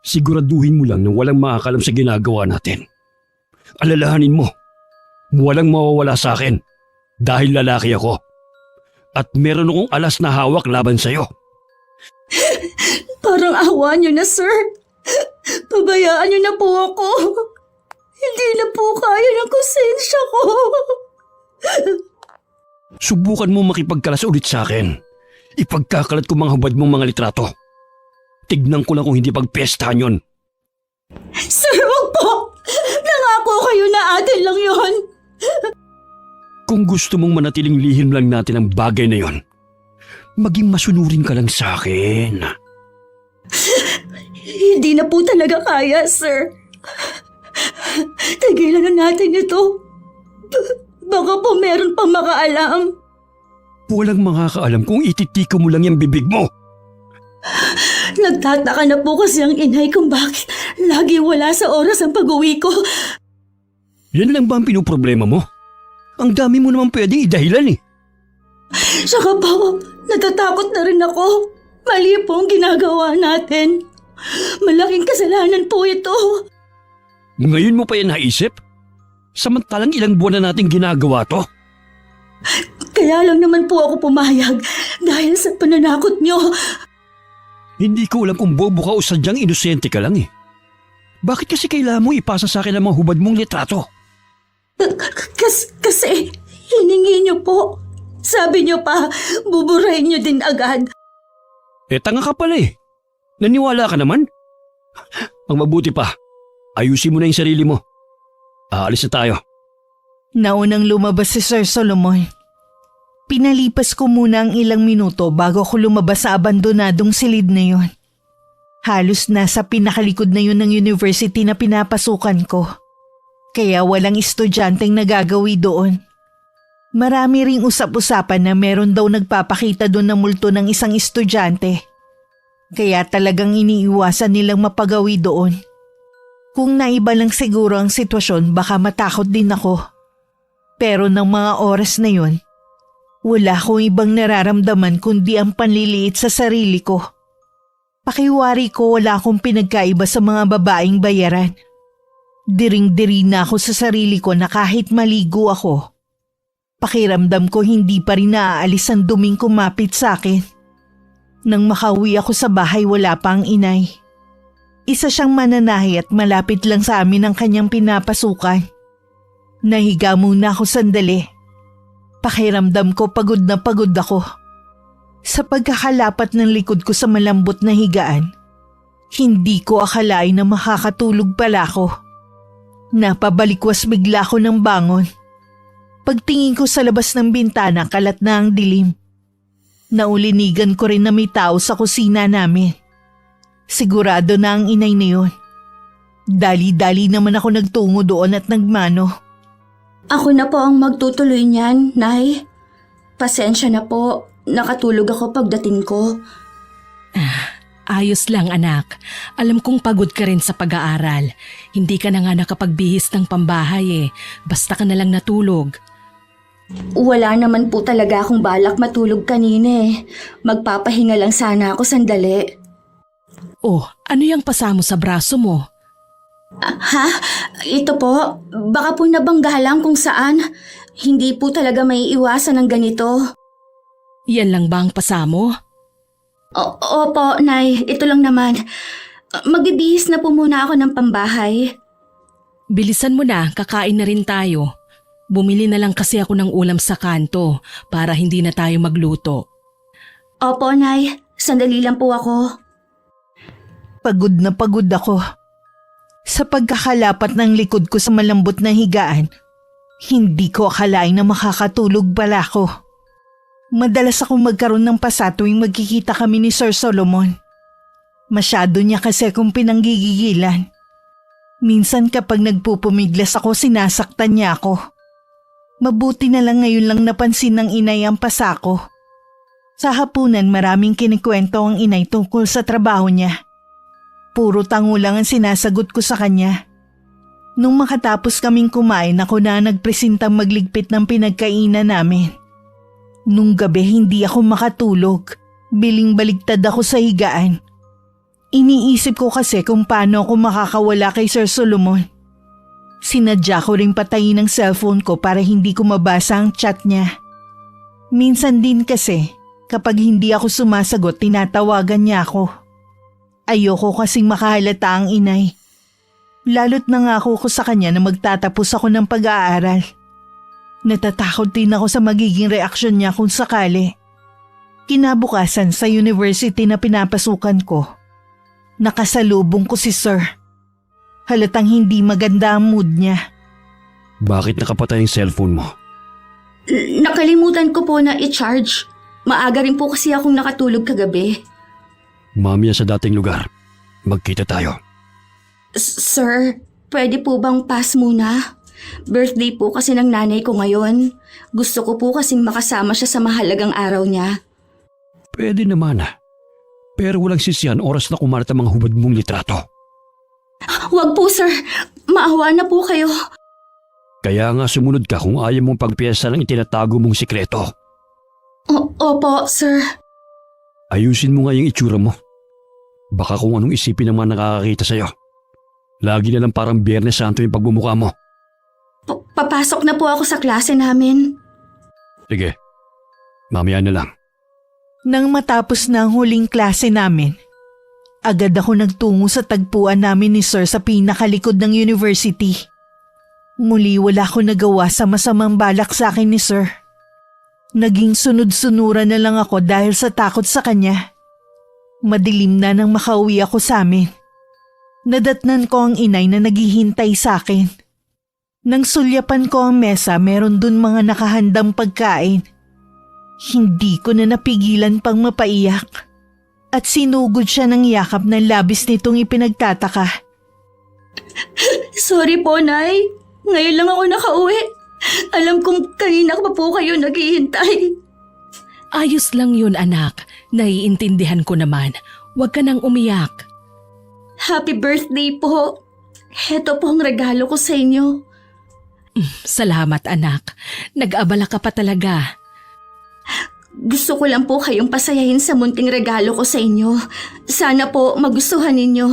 Siguraduhin mo lang na walang makakalam sa ginagawa natin. Alalahanin mo, walang mawawala sa akin dahil lalaki ako. At meron akong alas na hawak laban sa'yo. Parang awa niyo na, sir. Pabayaan niyo na po ako. Hindi na po kaya ng konsensya ko. Subukan mo makipagkalas ulit sa akin. Ipagkakalat ko mga hubad mong mga litrato. Tignan ko lang kung hindi pagpestahan yon. Sir, wag po. Nangako kayo na atin lang yon. Kung gusto mong manatiling lihim lang natin ang bagay na yon, maging masunurin ka lang sa akin. Hindi na po talaga kaya, sir. Tigilan na natin ito. Baka po meron pang makaalam. Walang makakaalam kung ititiko mo lang yung bibig mo. Nagtataka na po kasi ang inay kung bakit lagi wala sa oras ang pag-uwi ko. Yan lang ba ang pinoproblema mo? Ang dami mo naman pwedeng idahilan eh. Saka po, natatakot na rin ako. Mali po ang ginagawa natin. Malaking kasalanan po ito. Ngayon mo pa yan naisip? Samantalang ilang buwan na nating ginagawa to. Kaya lang naman po ako pumayag dahil sa pananakot niyo. Hindi ko alam kung bobo ka o sadyang inosente ka lang eh. Bakit kasi kailangan mo ipasa sa akin ang mga hubad mong litrato? Kasi hiningi niyo po. Sabi niyo pa, buburahin niyo din agad. Eh tanga ka pala eh. Naniwala ka naman? Ang mabuti pa, ayusin mo na yung sarili mo. Aalis na tayo. Naunang lumabas si Sir Solomon. Pinalipas ko muna ang ilang minuto bago ako lumabas sa abandonadong silid na yon. Halos nasa pinakalikod na yun ng university na pinapasukan ko. Kaya walang estudyanteng nagagawi doon. Marami ring usap-usapan na meron daw nagpapakita doon na multo ng isang estudyante. Kaya talagang iniiwasan nilang mapagawi doon. Kung naiba lang siguro ang sitwasyon, baka matakot din ako. Pero ng mga oras na yun, wala akong ibang nararamdaman kundi ang panliliit sa sarili ko. Pakiwari ko wala akong pinagkaiba sa mga babaeng bayaran. Diring-diri na ako sa sarili ko na kahit maligo ako. Pakiramdam ko hindi pa rin naaalis ang duming kumapit sa akin. Nang makauwi ako sa bahay wala pa ang inay. Isa siyang mananahi at malapit lang sa amin ang kanyang pinapasukan. Nahiga muna ako sandali. Pakiramdam ko pagod na pagod ako. Sa pagkakalapat ng likod ko sa malambot na higaan, hindi ko akalain na makakatulog pala ako. Napabalikwas bigla ako ng bangon. Pagtingin ko sa labas ng bintana, kalat na ang dilim. Naulinigan ko rin na may tao sa kusina namin. Sigurado na ang inay na yun. Dali-dali naman ako nagtungo doon at nagmano. Ako na po ang magtutuloy niyan, Nay. Pasensya na po. Nakatulog ako pagdating ko. Ayos lang anak. Alam kong pagod ka rin sa pag-aaral. Hindi ka na nga nakapagbihis ng pambahay eh. Basta ka na lang natulog. Wala naman po talaga akong balak matulog kanina eh. Magpapahinga lang sana ako sandali. Oh, ano yung pasamo sa braso mo? Ha? Ito po, baka po nabangga lang kung saan. Hindi po talaga may iwasan ng ganito. Yan lang ba ang pasamo? Opo, Nay. Ito lang naman. Magbibihis na po muna ako ng pambahay. Bilisan mo na, kakain na rin tayo. Bumili na lang kasi ako ng ulam sa kanto para hindi na tayo magluto. Opo, Nay. Sandali lang po ako. Pagod na pagod ako. Sa pagkakalapat ng likod ko sa malambot na higaan, hindi ko akalain na makakatulog pala ako. Madalas akong magkaroon ng pasa tuwing magkikita kami ni Sir Solomon. Masyado niya kasi akong pinanggigigilan. Minsan kapag nagpupumiglas ako, sinasaktan niya ako. Mabuti na lang ngayon lang napansin ng inay ang pasa ko. Sa hapunan maraming kinikwento ang inay tungkol sa trabaho niya. Puro tango lang ang sinasagot ko sa kanya. Nung makatapos kaming kumain, ako na nagpresentang magligpit ng pinagkainan namin. Nung gabi hindi ako makatulog. Biling baligtad ako sa higaan. Iniisip ko kasi kung paano ako makakawala kay Sir Solomon. Sinadya ko ring patayin ang cellphone ko para hindi ko mabasa ang chat niya. Minsan din kasi, kapag hindi ako sumasagot, tinatawagan niya ako. Ayoko kasing makahalata ang inay. Lalo't nangako ko sa kanya na magtatapos ako ng pag-aaral. Natatakot din ako sa magiging reaksyon niya kung sakali. Kinabukasan sa university na pinapasukan ko, nakasalubong ko si Sir. Halatang hindi maganda ang mood niya. Bakit nakapatay ang cellphone mo? Nakalimutan ko po na i-charge. Maaga rin po kasi akong nakatulog kagabi. Mamaya sa dating lugar. Magkita tayo. Sir, pwede po bang pass muna? Birthday po kasi ng nanay ko ngayon. Gusto ko po kasing makasama siya sa mahalagang araw niya. Pwede naman Pero walang sisiyan oras na kumalat ang mga hubad mong litrato. Huwag po sir, maawa na po kayo. Kaya nga sumunod ka kung ayaw mong pagpiyesa ng itinatago mong sikreto. Opo sir. Ayusin mo nga yung itsura mo. Baka kung anong isipin ng mga nakakakita sa'yo. Lagi na lang parang Biyernes Santo yung pagbumukha mo. Papasok na po ako sa klase namin. Sige, mamaya na lang. Nang matapos na ang huling klase namin, agad ako nagtungo sa tagpuan namin ni Sir sa pinakalikod ng university. Muli wala ko nagawa sa masamang balak sa akin ni Sir. Naging sunod-sunuran na lang ako dahil sa takot sa kanya. Madilim na nang makauwi ako sa amin. Nadatnan ko ang inay na naghihintay sa akin. Nang sulyapan ko ang mesa, meron dun mga nakahandang pagkain. Hindi ko na napigilan pang mapaiyak. At sinugod siya ng yakap na labis nitong ipinagtataka. Sorry po, Nay. Ngayon lang ako nakauwi. Alam kong kanina pa po kayo naghihintay. Ayos lang yun anak, naiintindihan ko naman. Huwag ka nang umiyak. Happy birthday po. Heto po ang regalo ko sa inyo. Salamat anak, nag-abala ka pa talaga. Gusto ko lang po kayong pasayahin sa munting regalo ko sa inyo. Sana po magustuhan ninyo.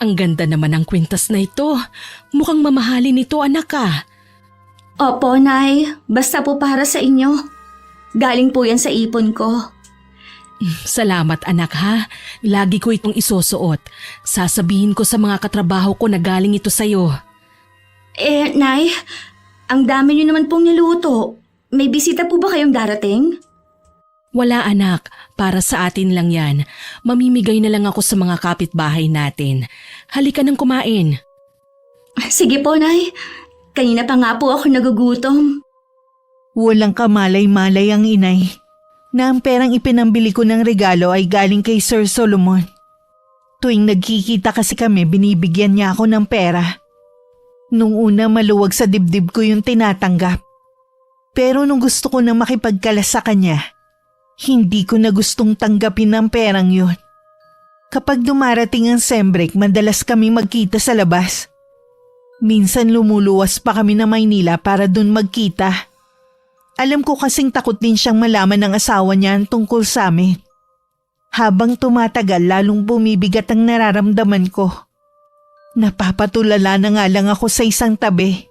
Ang ganda naman ng kwintas na ito. Mukhang mamahalin ito anak ah. Opo, Nay. Basta po para sa inyo. Galing po yan sa ipon ko. Salamat anak ha. Lagi ko itong isusuot. Sasabihin ko sa mga katrabaho ko na galing ito sa'yo. Nay, ang dami niyo naman pong niluto. May bisita po ba kayong darating? Wala anak, para sa atin lang yan. Mamimigay na lang ako sa mga kapitbahay natin. Halika nang kumain. Sige po, Nay. Kanina pa nga po ako nagugutom. Walang kamalay-malay ang inay na ang perang ipinambili ko ng regalo ay galing kay Sir Solomon. Tuwing nagkikita kasi kami, binibigyan niya ako ng pera. Nung una maluwag sa dibdib ko yung tinatanggap. Pero nung gusto ko na makipagkalas sa kanya, hindi ko na gustong tanggapin ang perang yun. Kapag dumarating ang sem break, madalas kami magkita sa labas. Minsan lumuluwas pa kami na Maynila para dun magkita. Alam ko kasing takot din siyang malaman ng asawa niya ang tungkol sa amin. Habang tumatagal, lalong bumibigat ang nararamdaman ko. Napapatulala na nga lang ako sa isang tabi.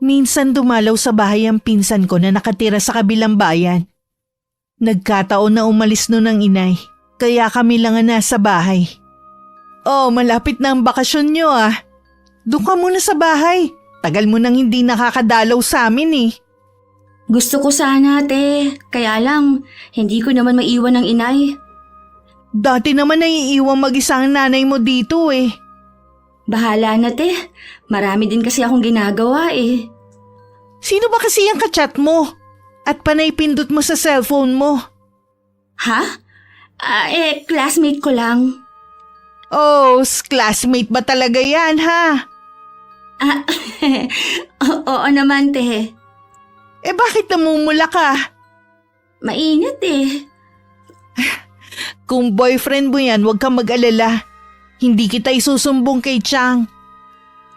Minsan dumalaw sa bahay ang pinsan ko na nakatira sa kabilang bayan. Nagkataon na umalis nun ang inay, kaya kami lang ang nasa bahay. Oh, malapit na ang bakasyon nyo ah. Doon ka muna sa bahay. Tagal mo nang hindi nakakadalaw sa amin eh. Gusto ko sana, ate. Kaya lang, hindi ko naman maiwan ng inay. Dati naman naiiwang mag-isa ang nanay mo dito eh. Bahala na, te. Marami din kasi akong ginagawa eh. Sino ba kasi yung kachat mo? At panay pindot mo sa cellphone mo? Ha? Classmate ko lang. Oh, classmate ba talaga yan ha? Oo naman, te. Bakit namumula ka? Mainit eh. Kung boyfriend mo yan, huwag kang mag-alala. Hindi kita isusumbong kay Chang.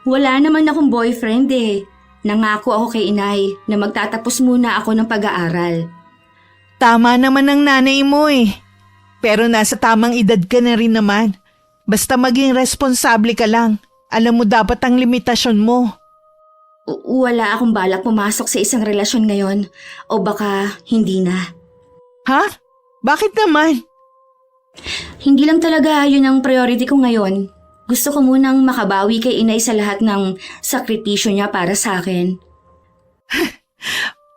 Wala naman akong boyfriend eh. Nangako ako kay inay na magtatapos muna ako ng pag-aaral. Tama naman ang nanay mo eh. Pero nasa tamang edad ka na rin naman. Basta maging responsable ka lang. Alam mo dapat ang limitasyon mo. Wala akong balak pumasok sa isang relasyon ngayon. O baka hindi na. Ha? Bakit naman? Hindi lang talaga yun ang priority ko ngayon. Gusto ko munang makabawi kay inay sa lahat ng sakripisyo niya para sa akin.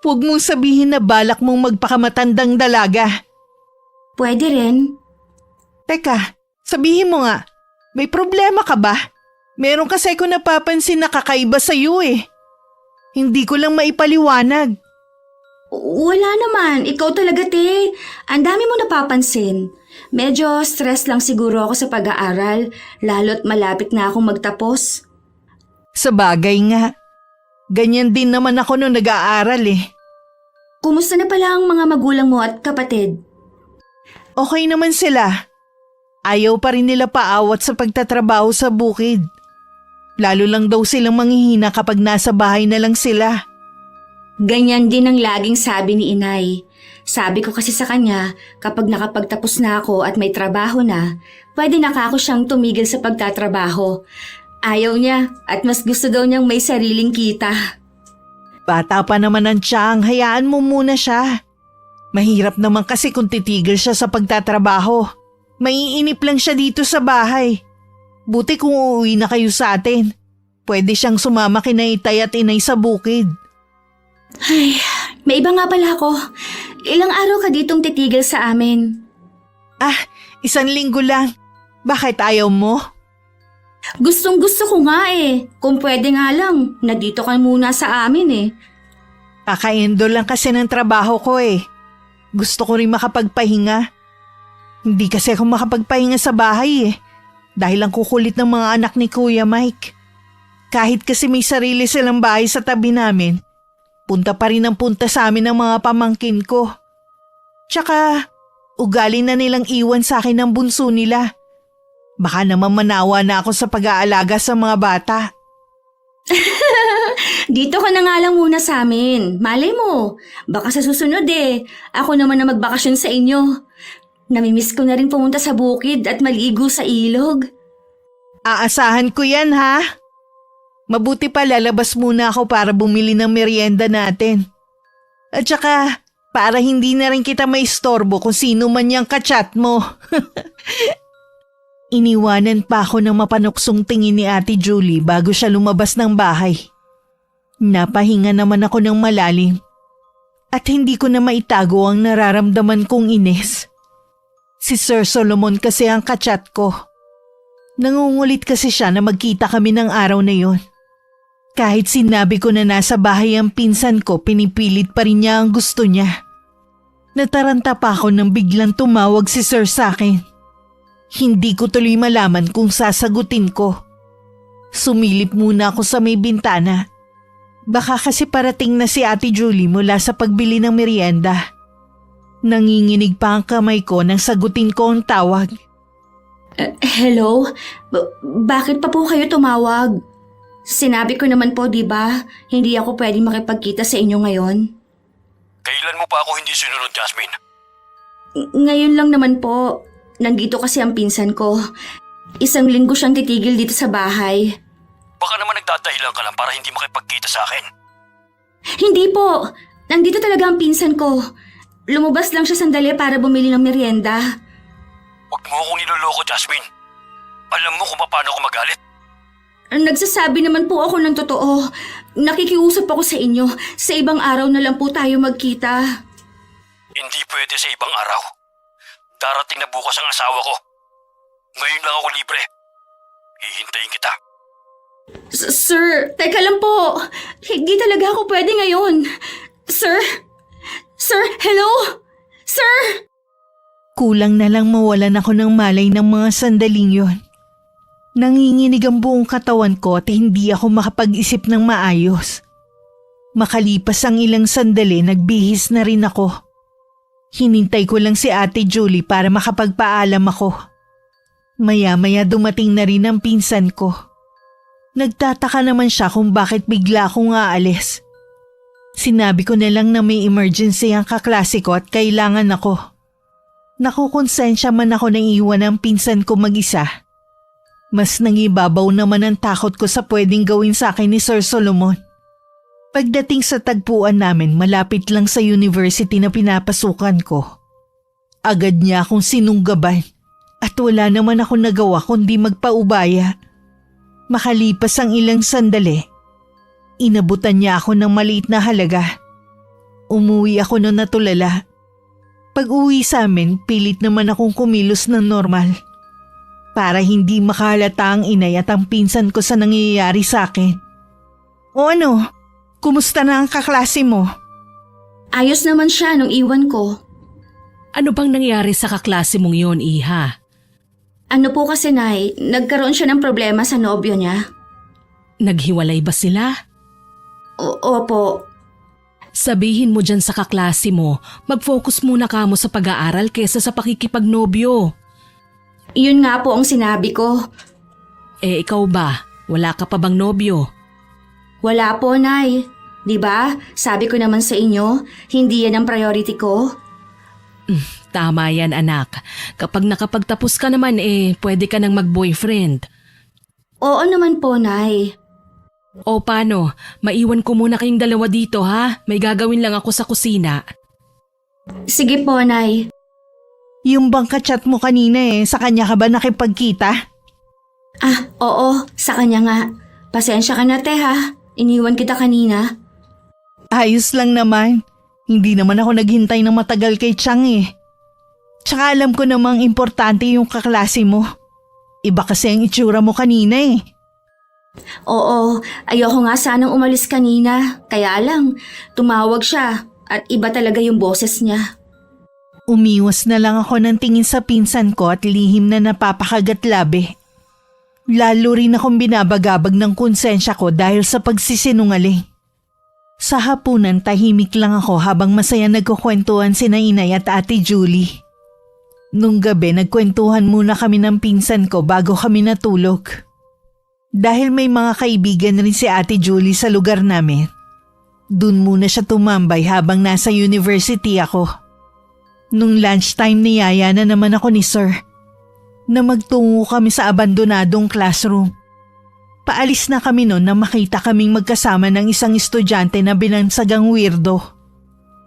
Huwag mong sabihin na balak mong magpakamatandang dalaga. Pwede rin. Teka, sabihin mo nga, may problema ka ba? Meron kasi ko napapansin na kakaiba sa iyo eh. Hindi ko lang maipaliwanag. Wala naman. Ikaw talaga, te. Ang dami mo napapansin. Medyo stress lang siguro ako sa pag-aaral, lalo't malapit na akong magtapos. Sa bagay nga. Ganyan din naman ako nung nag-aaral eh. Kumusta na pala ang mga magulang mo at kapatid? Okay naman sila. Ayaw pa rin nila paawat sa pagtatrabaho sa bukid. Lalo lang daw silang manghihina kapag nasa bahay na lang sila. Ganyan din ang laging sabi ni inay. Sabi ko kasi sa kanya, kapag nakapagtapos na ako at may trabaho na, pwede na ako siyang tumigil sa pagtatrabaho. Ayaw niya at mas gusto daw niyang may sariling kita. Bata pa naman ang tiyang, hayaan mo muna siya. Mahirap naman kasi kung titigil siya sa pagtatrabaho. Maiinip lang siya dito sa bahay. Buti kung uuwi na kayo sa atin. Pwede siyang sumama kina itay at inay sa bukid. Ay, may iba nga pala ako. Ilang araw ka ditong titigil sa amin? Ah, 1 linggo lang. Bakit ayaw mo? Gustong gusto ko nga eh. Kung pwede nga lang, nandito ka muna sa amin eh. Kakaendo lang kasi ng trabaho ko eh. Gusto ko rin makapagpahinga. Hindi kasi ako makapagpahinga sa bahay eh. Dahil ang kukulit ng mga anak ni Kuya Mike. Kahit kasi may sarili silang bahay sa tabi namin, punta pa rin ang punta sa amin ng mga pamangkin ko. Tsaka, ugali na nilang iwan sa akin ang bunso nila. Baka naman manawa na ako sa pag-aalaga sa mga bata. Dito ka na nga lang muna sa amin. Malay mo, baka sa susunod eh. Ako naman na magbakasyon sa inyo. Namimiss ko na rin pumunta sa bukid at maligo sa ilog. Aasahan ko yan ha. Mabuti pa lalabas muna ako para bumili ng merienda natin. At saka, para hindi na rin kita maistorbo kung sino man yung kachat mo. Iniwanan pa ako ng mapanuksong tingin ni Ate Julie bago siya lumabas ng bahay. Napahinga naman ako ng malalim at hindi ko na maitago ang nararamdaman kong inis. Si Sir Solomon kasi ang kachat ko. Nangungulit kasi siya na magkita kami ng araw na yon. Kahit sinabi ko na nasa bahay ang pinsan ko, pinipilit pa rin niya ang gusto niya. Nataranta pa ako nang biglang tumawag si Sir sa akin. Hindi ko tuloy malaman kung sasagutin ko. Sumilip muna ako sa may bintana. Baka kasi parating na si Ate Julie mula sa pagbili ng merienda. Nanginginig pa ang kamay ko nang sagutin ko ang tawag. Hello? Bakit pa po kayo tumawag? Sinabi ko naman po, di ba? Hindi ako pwedeng makipagkita sa inyo ngayon. Kailan mo pa ako hindi sinunod, Jasmine? Ngayon lang naman po. Nandito kasi ang pinsan ko. 1 linggo siyang titigil dito sa bahay. Baka naman nagdadahilan ka lang para hindi makipagkita sa akin. Hindi po. Nandito talaga ang pinsan ko. Lumabas lang siya sandali para bumili ng merienda. Huwag mo akong niloloko, Jasmine. Alam mo kung paano ako magalit. Nagsasabi naman po ako ng totoo. Nakikiusap ako sa inyo. Sa ibang araw na lang po tayo magkita. Hindi pwede sa ibang araw. Darating na bukas ang asawa ko. Ngayon lang ako libre. Hihintayin kita. Sir, teka lang po. Hindi talaga ako pwede ngayon. Sir? Sir, hello? Sir? Kulang na lang mawalan ako ng malay ng mga sandaling yon. Nanginginig ang buong katawan ko at hindi ako makapag-isip ng maayos. Makalipas ang ilang sandali, nagbihis na rin ako. Hinintay ko lang si Ate Julie para makapagpaalam ako. Maya-maya dumating na rin ang pinsan ko. Nagtataka naman siya kung bakit bigla akong aalis. Sinabi ko na lang na may emergency ang kaklase ko at kailangan ako. Nakukonsensya man ako na iwan ang pinsan ko mag-isa. Mas nangibabaw naman ang takot ko sa pwedeng gawin sa akin ni Sir Solomon. Pagdating sa tagpuan namin, malapit lang sa university na pinapasukan ko. Agad niya akong sinunggaban at wala naman ako nagawa kundi magpaubaya. Makalipas ang ilang sandali, inabutan niya ako ng maliit na halaga. Umuwi ako noon natulala. Pag-uwi sa amin, pilit naman akong kumilos ng normal. Para hindi makahalata ang inay at ang pinsan ko sa nangyayari sa akin. O ano? Kumusta na ang kaklase mo? Ayos naman siya nung iwan ko. Ano bang nangyari sa kaklase mong yon, Iha? Ano po kasi, Nay, nagkaroon siya ng problema sa nobyo niya. Naghiwalay ba sila? Opo. Sabihin mo dyan sa kaklase mo, mag-focus muna ka mo sa pag-aaral kesa sa pakikipagnobyo. Yun nga po ang sinabi ko. Eh ikaw ba? Wala ka pa bang nobyo? Wala po, Nay. Diba? Sabi ko naman sa inyo, hindi yan ang priority ko. Tama yan, anak. Kapag nakapagtapos ka naman pwede ka nang mag-boyfriend. Oo naman po, Nay. O paano? Maiwan ko muna kayong dalawa dito ha? May gagawin lang ako sa kusina. Sige po, Nay. Yung bang kachat mo kanina sa kanya ka ba nakipagkita? Oo, sa kanya nga. Pasensya ka na, te, ha? Iniwan kita kanina. Ayos lang naman. Hindi naman ako naghintay ng matagal kay Chang Tsaka alam ko namang importante yung kaklase mo. Iba kasi ang itsura mo kanina Oo, ayoko nga sanang umalis kanina. Kaya lang, tumawag siya at iba talaga yung boses niya. Umiwas na lang ako ng tingin sa pinsan ko at lihim na napapakagat labi. Lalo rin akong binabagabag ng konsensya ko dahil sa pagsisinungaling. Sa hapunan, tahimik lang ako habang masaya nagkukwentuhan sina Inay at Ate Julie. Nung gabi, nagkwentuhan muna kami ng pinsan ko bago kami natulog. Dahil may mga kaibigan rin si Ate Julie sa lugar namin, dun muna siya tumambay habang nasa university ako. Nung lunchtime niyaya na naman ako ni Sir na magtungo kami sa abandonadong classroom. Paalis na kami noon na makita kaming magkasama ng isang estudyante na binansagang weirdo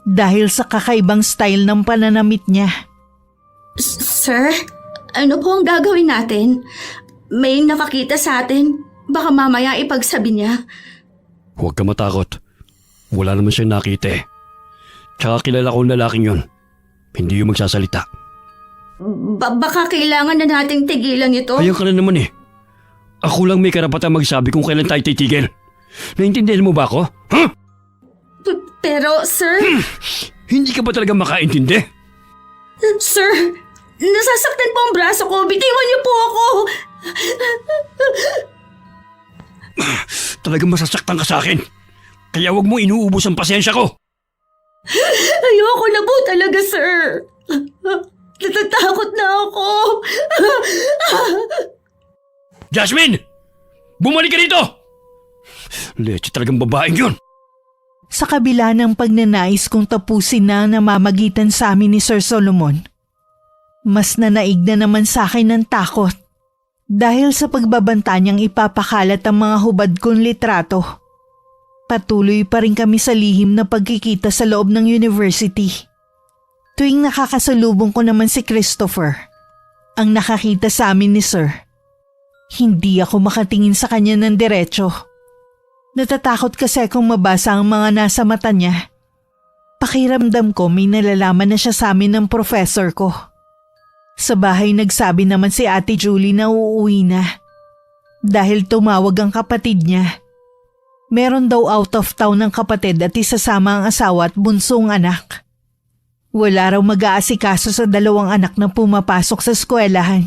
dahil sa kakaibang style ng pananamit niya. Sir, ano po ang gagawin natin? May nakakita sa atin. Baka mamaya ipagsabi niya. Huwag ka matakot. Wala naman siyang nakita Tsaka kilala ko ang lalaking yun. Hindi yung magsasalita. Baka kailangan na nating tigilan ito. Ayaw ka na naman Ako lang may karapatan magsabi kung kailan tayo titigil. Naintindihan mo ba ako? Ha? Pero, sir... Hindi ka ba talaga makaintindi? Sir, nasasaktan po ang braso ko. Bitiwan niyo po ako. Talagang masasaktan ka sa akin. Kaya wag mo inuubos ang pasensya ko. Ayoko na po talaga, sir. Natatakot na ako. Jasmine! Bumalik ka dito! Leche talagang babaeng yun. Sa kabila ng pagnanais kong tapusin na ang namamagitan sa amin ni Sir Solomon, mas nanaig na naman sa akin ng takot dahil sa pagbabanta niyang ipapakalat ang mga hubad kong litrato. Patuloy pa rin kami sa lihim na pagkikita sa loob ng university. Tuwing nakakasalubong ko naman si Christopher, ang nakakita sa amin ni Sir, hindi ako makatingin sa kanya ng diretso. Natatakot kasi akong mabasa ang mga nasa mata niya. Pakiramdam ko may nalalaman na siya sa amin ng professor ko. Sa bahay nagsabi naman si Ate Julie na uuwi na. Dahil tumawag ang kapatid niya. Meron daw out of town ng kapatid at isasama ang asawa at bunsong anak. Wala raw mag-aasikaso sa dalawang anak na pumapasok sa eskwelahan.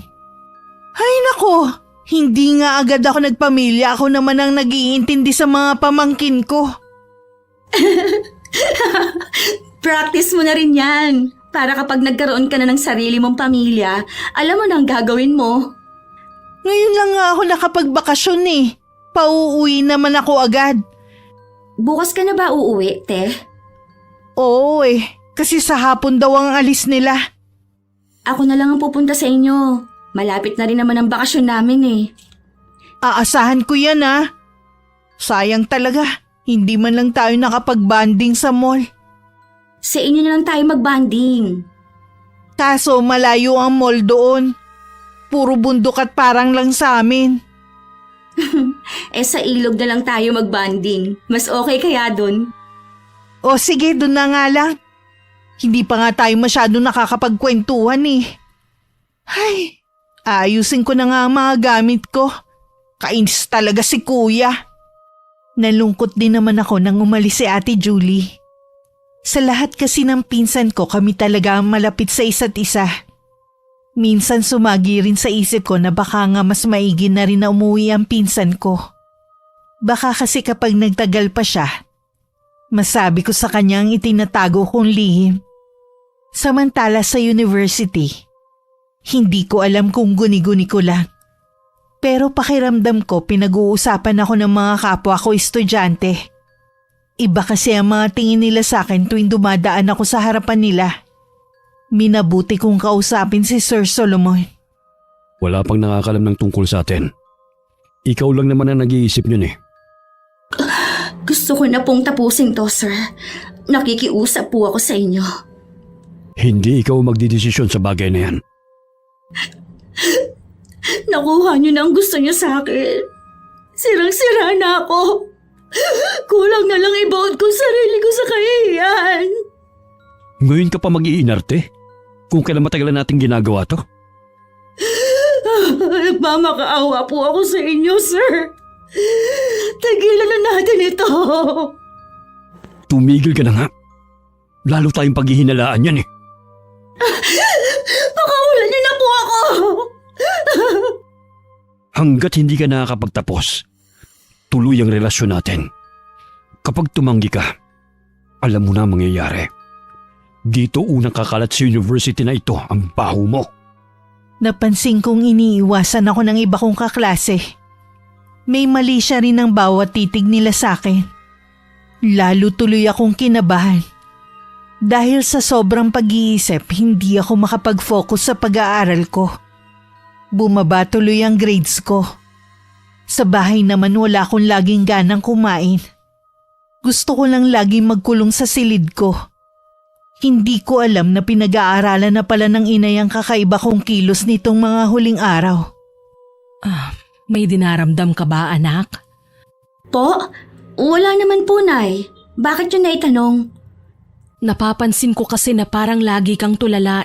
Ay nako! Hindi nga agad ako nagpamilya. Ako naman ang nag-iintindi sa mga pamangkin ko. Practice mo na rin yan. Para kapag nagkaroon ka na ng sarili mong pamilya, alam mo na ang gagawin mo. Ngayon lang nga ako nakapagbakasyon Pauuwi naman ako agad. Bukas ka na ba uuwi, te? Oo kasi sa hapon daw ang alis nila. Ako na lang ang pupunta sa inyo. Malapit na rin naman ang bakasyon namin eh. Aasahan ko yan Sayang talaga, hindi man lang tayo nakapag-banding sa mall. Sa inyo na lang tayo mag-banding. Kaso malayo ang mall doon. Puro bundok at parang lang sa amin. Sa ilog na lang tayo mag-banding. Mas okay kaya dun? O sige, doon na nga lang. Hindi pa nga tayo masyado nakakapagkwentuhan Ay, ayusin ko na nga ang mga gamit ko. Kainis talaga si kuya. Nalungkot din naman ako nang umalis si Ate Julie. Sa lahat kasi ng pinsan ko, kami talaga ang malapit sa isa't isa. Minsan sumagi rin sa isip ko na baka nga mas maigi na rin na umuwi ang pinsan ko. Baka kasi kapag nagtagal pa siya, masabi ko sa kanya ang itinatago kong lihim. Samantala sa university, hindi ko alam kung guni-guni ko lang. Pero pakiramdam ko pinag-uusapan ako ng mga kapwa ko estudyante. Iba kasi ang mga tingin nila sa akin tuwing dumadaan ako sa harapan nila. Minabuti kong kausapin si Sir Solomon. Wala pang nakakalam ng tungkol sa atin. Ikaw lang naman ang nag-iisip niyon Gusto ko na pong tapusin to, sir. Nakikiusap po ako sa inyo. Hindi ikaw magdidesisyon sa bagay na yan. Nakuha niyo na ang gusto niyo sa akin. Sirang-sira na ako. Kulang na lang ibaon ko sarili ko sa kahihiyan. Ngayon ka pa mag-iinarte? Kung kailan matagal na natin ginagawa to? Nagmamakaawa po ako sa inyo, sir. Tagilan na natin ito. Tumigil ka na nga. Lalo tayong paghihinalaan yan Pakawalan niyo na po ako. Hanggat hindi ka nakakapagtapos, tuloy ang relasyon natin. Kapag tumanggi ka, alam mo na ang mangyayari. Dito unang kakalat sa university na ito ang baho mo. Napansin kong iniiwasan ako ng iba kong kaklase. May mali siya rin ang bawat titig nila sa akin. Lalo tuloy akong kinabahan. Dahil sa sobrang pag-iisip, hindi ako makapag-focus sa pag-aaral ko. Bumaba tuloy ang grades ko. Sa bahay naman wala akong laging ganang kumain. Gusto ko lang laging magkulong sa silid ko. Hindi ko alam na pinag-aaralan na pala ng inay ang kakaiba kong kilos nitong mga huling araw. May dinaramdam ka ba, anak? Po? Wala naman po, Nay. Bakit yun naitanong? Napapansin ko kasi na parang lagi kang tulala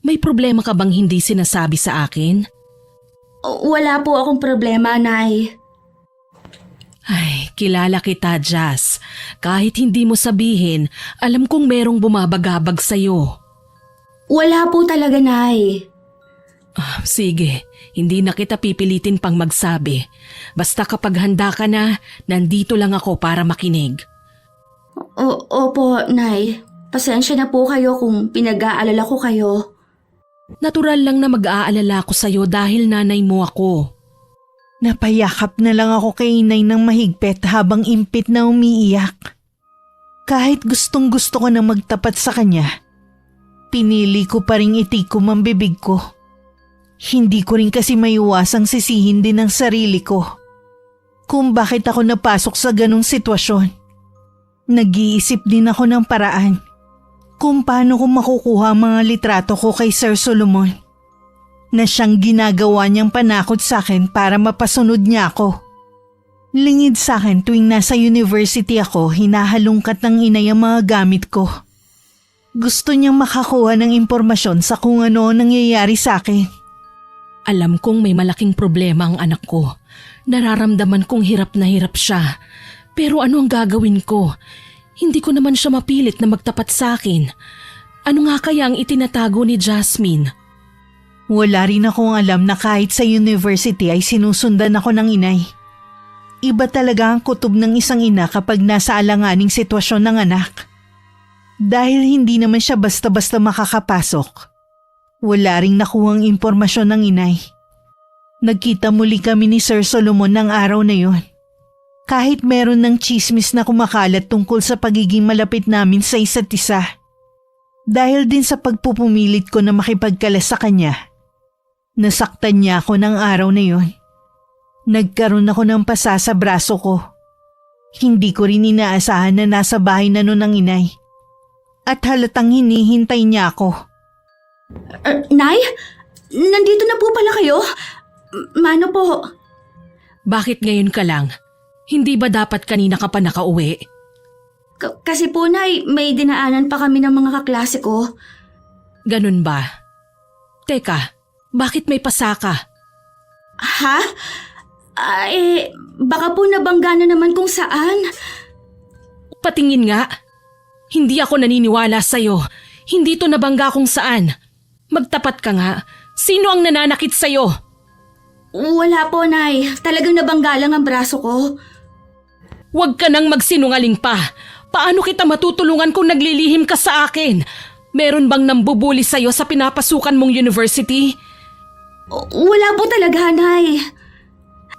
May problema ka bang hindi sinasabi sa akin? Wala po akong problema, Nay. Ay, kilala kita, Jazz. Kahit hindi mo sabihin, alam kong merong bumabagabag sa'yo. Wala po talaga, Nay. Sige, hindi na kita pipilitin pang magsabi. Basta kapag handa ka na, nandito lang ako para makinig. Opo, Nay. Pasensya na po kayo kung pinag-aalala ko kayo. Natural lang na mag-aalala ko sa'yo dahil nanay mo ako. Napayakap na lang ako kay inay ng mahigpit habang impit na umiiyak. Kahit gustong gusto ko na magtapat sa kanya, pinili ko pa ring itikom ang bibig ko. Hindi ko rin kasi maiwasang sisihin din ang sarili ko kung bakit ako napasok sa ganong sitwasyon. Nag-iisip din ako ng paraan kung paano ko makukuha ang mga litrato ko kay Sir Solomon na siyang ginagawa niyang panakot sa akin para mapasunod niya ako. Lingid sa akin tuwing nasa university ako, hinahalungkat ng inay ang mga gamit ko. Gusto niyang makakuha ng impormasyon sa kung ano nangyayari sa akin. Alam kong may malaking problema ang anak ko. Nararamdaman kong hirap na hirap siya. Pero ano ang gagawin ko? Hindi ko naman siya mapilit na magtapat sa akin. Ano nga kaya ang itinatago ni Jasmine? Wala rin akong alam na kahit sa university ay sinusundan ako ng inay. Iba talaga ang kutob ng isang ina kapag nasa alanganing sitwasyon ng anak. Dahil hindi naman siya basta-basta makakapasok, wala ring nakuhang impormasyon ng inay. Nagkita muli kami ni Sir Solomon ng araw na yon. Kahit meron ng chismis na kumakalat tungkol sa pagiging malapit namin sa isa't isa. Dahil din sa pagpupumilit ko na makipagkalas sa kanya, nasaktan niya ako ng araw na yon. Nagkaroon ako ng pasa sa braso ko. Hindi ko rin inaasahan na nasa bahay na nun ang inay. At halatang hinihintay niya ako. Nay? Nandito na po pala kayo? Mano po? Bakit ngayon ka lang? Hindi ba dapat kanina ka pa nakauwi? Kasi po, Nay, may dinaanan pa kami ng mga kaklase ko. Ganun ba? Teka, bakit may pasa ka? Ha? Baka po nabangga na naman kung saan. Patingin nga. Hindi ako naniniwala sa'yo. Hindi to nabangga kung saan. Magtapat ka nga. Sino ang nananakit sa'yo? Wala po, Nay. Talagang nabangga lang ang braso ko. Huwag ka nang magsinungaling pa. Paano kita matutulungan kung naglilihim ka sa akin? Meron bang nambubuli sa'yo sa pinapasukan mong university? Wala po talaga, Nay.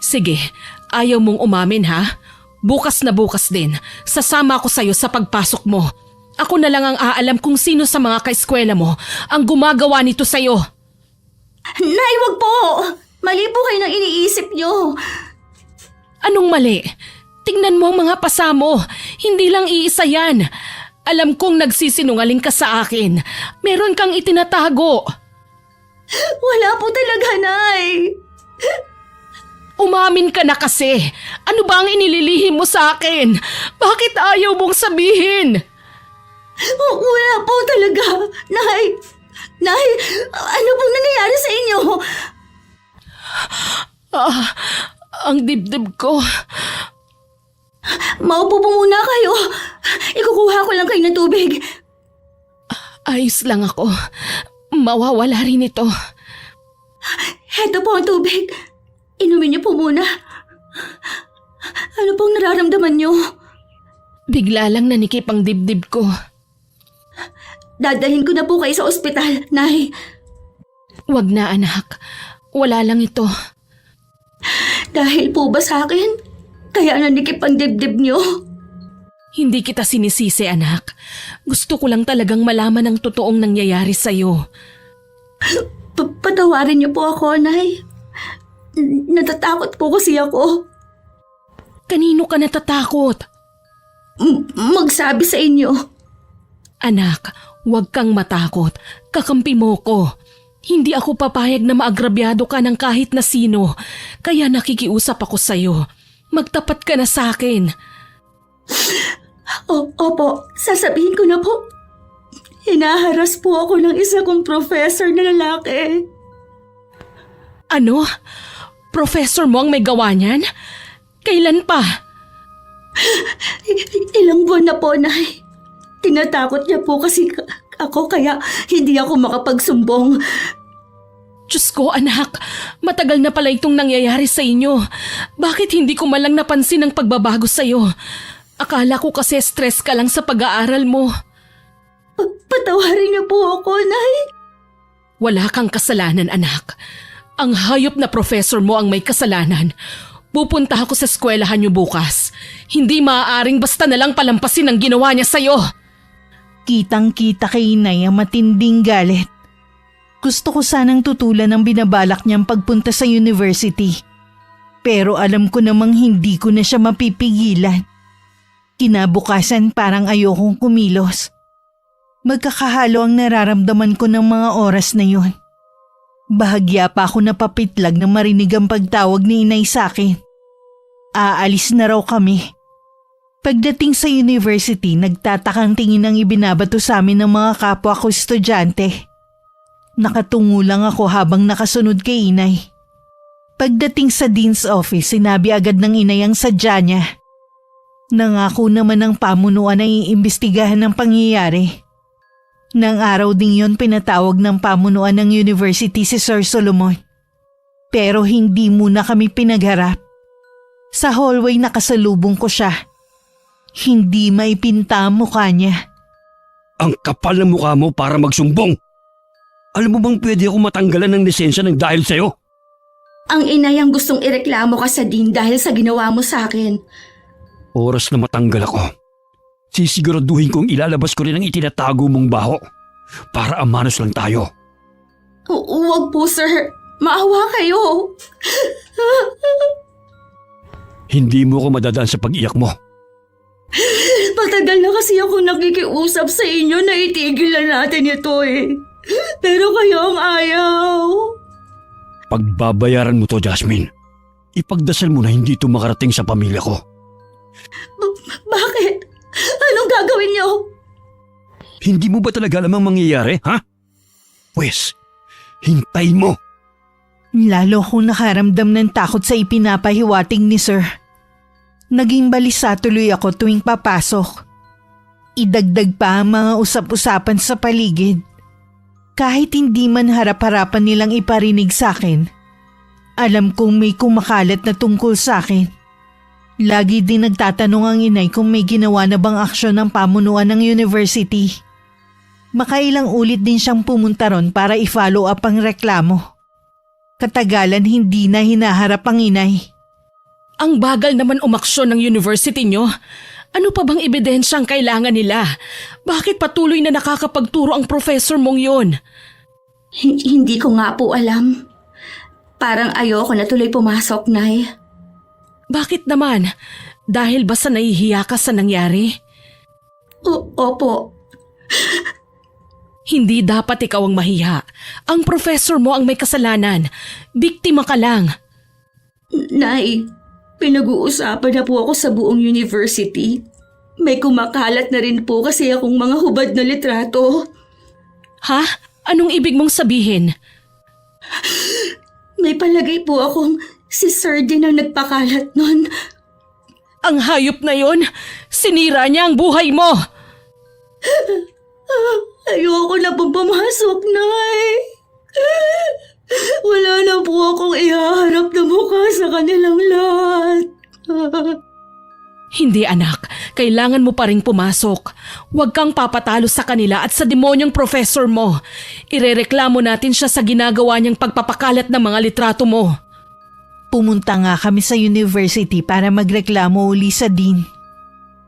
Sige, ayaw mong umamin ha? Bukas na bukas din, sasama ako sa'yo sa pagpasok mo. Ako na lang ang aalam kung sino sa mga kaeskwela mo ang gumagawa nito sa'yo. Nay, wag po! Mali po kayo ng iniisip niyo. Anong mali? Tingnan mo ang mga pasa mo. Hindi lang iisa yan. Alam kong nagsisinungaling ka sa akin. Meron kang itinatago. Wala po talaga, Nay. Umamin ka na kasi. Ano ba ang inililihim mo sa akin? Bakit ayaw mong sabihin? Wala po talaga. Nay, ano pong nangyayari sa inyo? Ang dibdib ko. Maupo po muna kayo. Ikukuha ko lang kayo ng tubig. Ayos lang ako. Mawawala rin ito. Heto po ang tubig. Inumin niyo po muna. Ano pong nararamdaman niyo? Bigla lang nanikip ang dibdib ko. Dadalhin ko na po kayo sa ospital, Nay. Wag na anak. Wala lang ito. Dahil po ba sa akin? Kaya nanikip ang dibdib niyo? Hindi kita sinisisi anak. Gusto ko lang talagang malaman ang totoong nangyayari sa'yo. Patawarin niyo po ako, Nay. Natatakot po kasi ako. Kanino ka natatakot? Magsabi sa inyo. Anak, huwag kang matakot. Kakampi mo ko. Hindi ako papayag na maagrabyado ka ng kahit na sino. Kaya nakikiusap ako sa'yo. Magtapat ka na sa akin. Opo, sasabihin ko na po. Hinaharas po ako ng isa kong professor na lalaki. Ano? Professor mo ang may gawa niyan? Kailan pa? Ilang buwan na po, Nay. Tinatakot niya po kasi ako kaya hindi ako makapagsumbong. Diyos ko anak, matagal na pala itong nangyayari sa inyo. Bakit hindi ko malang napansin ang pagbabago sa'yo? Akala ko kasi stress ka lang sa pag-aaral mo. Patawarin niyo po ako, Nay. Wala kang kasalanan anak. Ang hayop na professor mo ang may kasalanan. Pupunta ako sa eskwelahan niyo bukas. Hindi maaaring basta nalang palampasin ang ginawa niya sa'yo. Kitang-kita kay inay ang matinding galit. Gusto ko sanang tutulan ang binabalak niyang pagpunta sa university. Pero alam ko namang hindi ko na siya mapipigilan. Kinabukasan parang ayokong kumilos. Magkakahalo ang nararamdaman ko ng mga oras na yun. Bahagya pa ako napapitlag na marinig ang pagtawag ni inay sa akin. Aalis na raw kami. Pagdating sa university, nagtatakang tingin ang ibinabato sa amin ng mga kapwa ko estudyante. Nakatungo lang ako habang nakasunod kay inay. Pagdating sa dean's office, sinabi agad ng inay ang sadya niya. Nangako naman ng pamunuan na iimbestigahan ng pangyayari. Nang araw ding yon pinatawag ng pamunuan ng university si Sir Solomon. Pero hindi muna kami pinagharap. Sa hallway nakasalubong ko siya. Hindi maipinta ang mukha niya. Ang kapal ng mukha mo para magsumbong. Alam mo bang pwede ako matanggalan ng lisensya ng dahil sa'yo? Ang inay ang gustong ireklamo ka sa dean dahil sa ginawa mo sa akin. Oras na matanggal ako. Sisiguraduhin kong ilalabas ko rin ang itinatago mong baho. para amanos lang tayo. Huwag po, sir. Maawa kayo. Hindi mo ko madadaan sa pag-iyak mo. Patagal na kasi ako nakikiusap sa inyo na itigil na natin ito eh. Pero kayo ang ayaw. Pagbabayaran mo to, Jasmine. Ipagdasal mo na hindi ito makarating sa pamilya ko. Bakit? Anong gagawin niyo? Hindi mo ba talaga alam ang mangyayari, ha? Pwes, hintayin mo. Lalo akong nakaramdam ng takot sa ipinapahiwatig ni Sir. Naging balisa tuloy ako tuwing papasok. Idagdag pa ang mga usap-usapan sa paligid. Kahit hindi man harap-harapan nilang iparinig sa akin, alam kong may kumakalat na tungkol sa akin. Lagi din nagtatanong ang inay kung may ginawa na bang aksyon ng pamunuan ng university. Makailang ulit din siyang pumunta ron para i-follow up ang reklamo. Katagalan hindi na hinaharap ang inay. Ang bagal naman umaksyon ng university nyo. Ano pa bang ebidensya ang kailangan nila? Bakit patuloy na nakakapagturo ang professor mong yon? Hindi ko nga po alam. Parang ayoko na tuloy pumasok, Nay. Bakit naman? Dahil ba sa nahihiya ka sa nangyari? Opo. Hindi dapat ikaw ang mahiya. Ang professor mo ang may kasalanan. Biktima ka lang. Nay, pinag-uusapan na po ako sa buong university. May kumakalat na rin po kasi akong mga hubad na litrato. Ha? Anong ibig mong sabihin? May palagay po akong si Sir din ang nagpakalat nun. Ang hayop na yon, sinira niya ang buhay mo. Ayoko na pong pumasok, Nay. Wala na po akong ihaharap na mukha sa kanilang lahat. Hindi anak, kailangan mo pa ring pumasok. Huwag kang papatalo sa kanila at sa demonyong professor mo. Irereklamo natin siya sa ginagawa niyang pagpapakalat ng mga litrato mo. Pumunta nga kami sa university para magreklamo uli sa dean.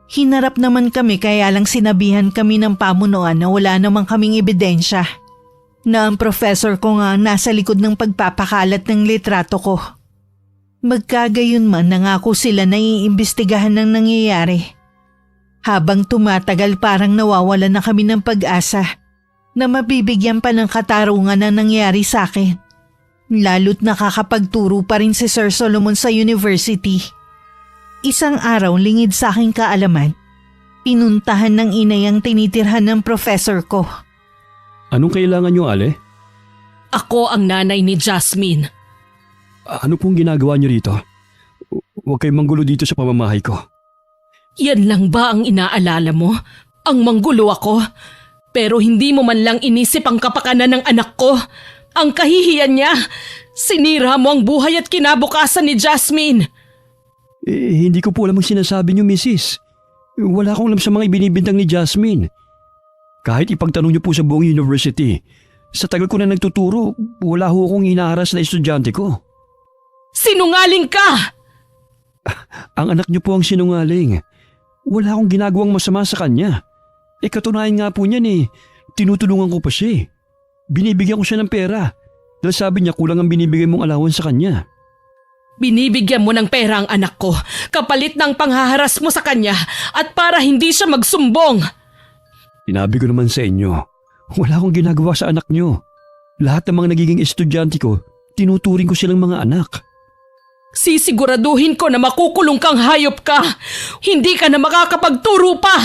Hinarap naman kami kaya lang sinabihan kami ng pamunuan na wala namang kaming ebidensya. Na ang professor ko nga nasa likod ng pagpapakalat ng litrato ko. Magkagayon man nangako sila na iimbestigahan ng nangyayari. Habang tumatagal parang nawawalan na kami ng pag-asa na mabibigyan pa ng katarungan ang nangyari sa akin. Lalo't nakakapagturo pa rin si Sir Solomon sa university. Isang araw lingid sa aking kaalaman, pinuntahan ng inay ang tinitirhan ng professor ko. Anong kailangan nyo, Ale? Ako ang nanay ni Jasmine. Ano pong ginagawa nyo rito? Huwag kayong manggulo dito sa pamamahay ko. Yan lang ba ang inaalala mo? Ang manggulo ako? Pero hindi mo man lang inisip ang kapakanan ng anak ko. Ang kahihiyan niya. Sinira mo ang buhay at kinabukasan ni Jasmine. Hindi ko po alam ang sinasabi niyo, Mrs. Wala akong alam sa mga ibinibintang ni Jasmine. Kahit ipagtanong niyo po sa buong university, sa tagal ko na nagtuturo, wala ho akong hinaharas na estudyante ko. Sinungaling ka! Ang anak niyo po ang sinungaling. Wala akong ginagawang masama sa kanya. Katunayan nga po niyan tinutulungan ko pa siya. Binibigyan ko siya ng pera dahil sabi niya kulang ang binibigay mong allowance sa kanya. Binibigyan mo ng pera ang anak ko kapalit ng panghaharas mo sa kanya at para hindi siya magsumbong. Sinabi ko naman sa inyo, wala akong ginagawa sa anak niyo. Lahat ng mga nagiging estudyante ko, tinuturing ko silang mga anak. Sisiguraduhin ko na makukulong kang hayop ka. Hindi ka na makakapagturo pa.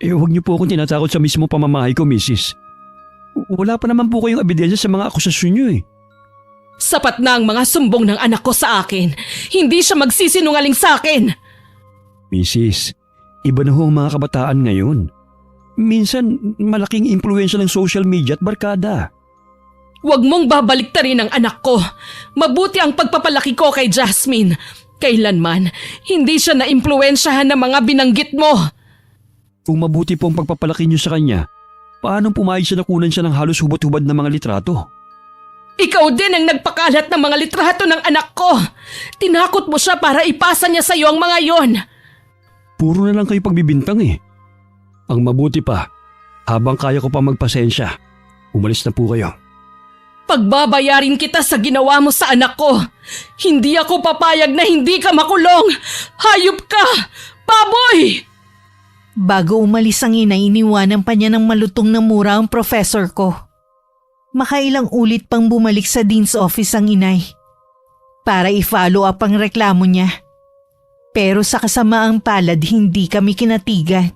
Huwag niyo po akong tinatakot sa mismo pamamahay ko, Mrs. Wala pa naman po kayong ebidensya sa mga akusasyon niyo Sapat na ang mga sumbong ng anak ko sa akin. Hindi siya magsisinungaling sa akin. Mrs., iba na ho ang mga kabataan ngayon. Minsan, malaking impluwensya ng social media at barkada. Huwag mong babaliktarin ang anak ko. Mabuti ang pagpapalaki ko kay Jasmine. Kailanman, hindi siya naimpluwensyahan ng mga binanggit mo. Kung mabuti po ang pagpapalaki niyo sa kanya, paano pumayag siya na kunan siya ng halos hubad-hubad na mga litrato? Ikaw din ang nagpakalat ng mga litrato ng anak ko. Tinakot mo siya para ipasa niya sa iyo ang mga yon. Puro na lang kayo pagbibintang Ang mabuti pa, Habang kaya ko pa magpasensya, umalis na po kayo. Pagbabayarin kita sa ginawa mo sa anak ko. Hindi ako papayag na hindi ka makulong. Hayop ka! Baboy! Bago umalis ang ina, iniwanan pa niya ng malutong na mura ang professor ko. Makailang ulit pang bumalik sa dean's office ang inay para i-follow up ang reklamo niya. Pero sa kasamaang palad, hindi kami kinatigan.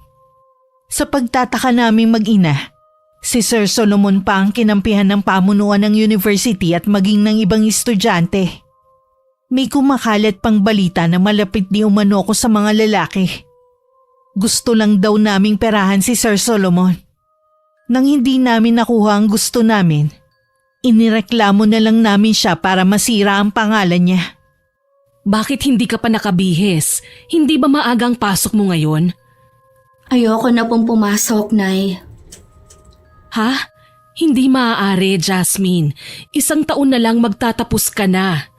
Sa pagtataka naming mag-ina, si Sir Solomon pa ang kinampihan ng pamunuan ng university at maging ng ibang estudyante. May kumakalat pang balita na malapit di umano ko sa mga lalaki. Gusto lang daw naming perahan si Sir Solomon. Nang hindi namin nakuha ang gusto namin, inireklamo na lang namin siya para masira ang pangalan niya. Bakit hindi ka pa nakabihis? Hindi ba maagang pasok mo ngayon? Ayoko na pong pumasok, Nay. Ha? Hindi maaari, Jasmine. 1 taon na lang magtatapos ka na.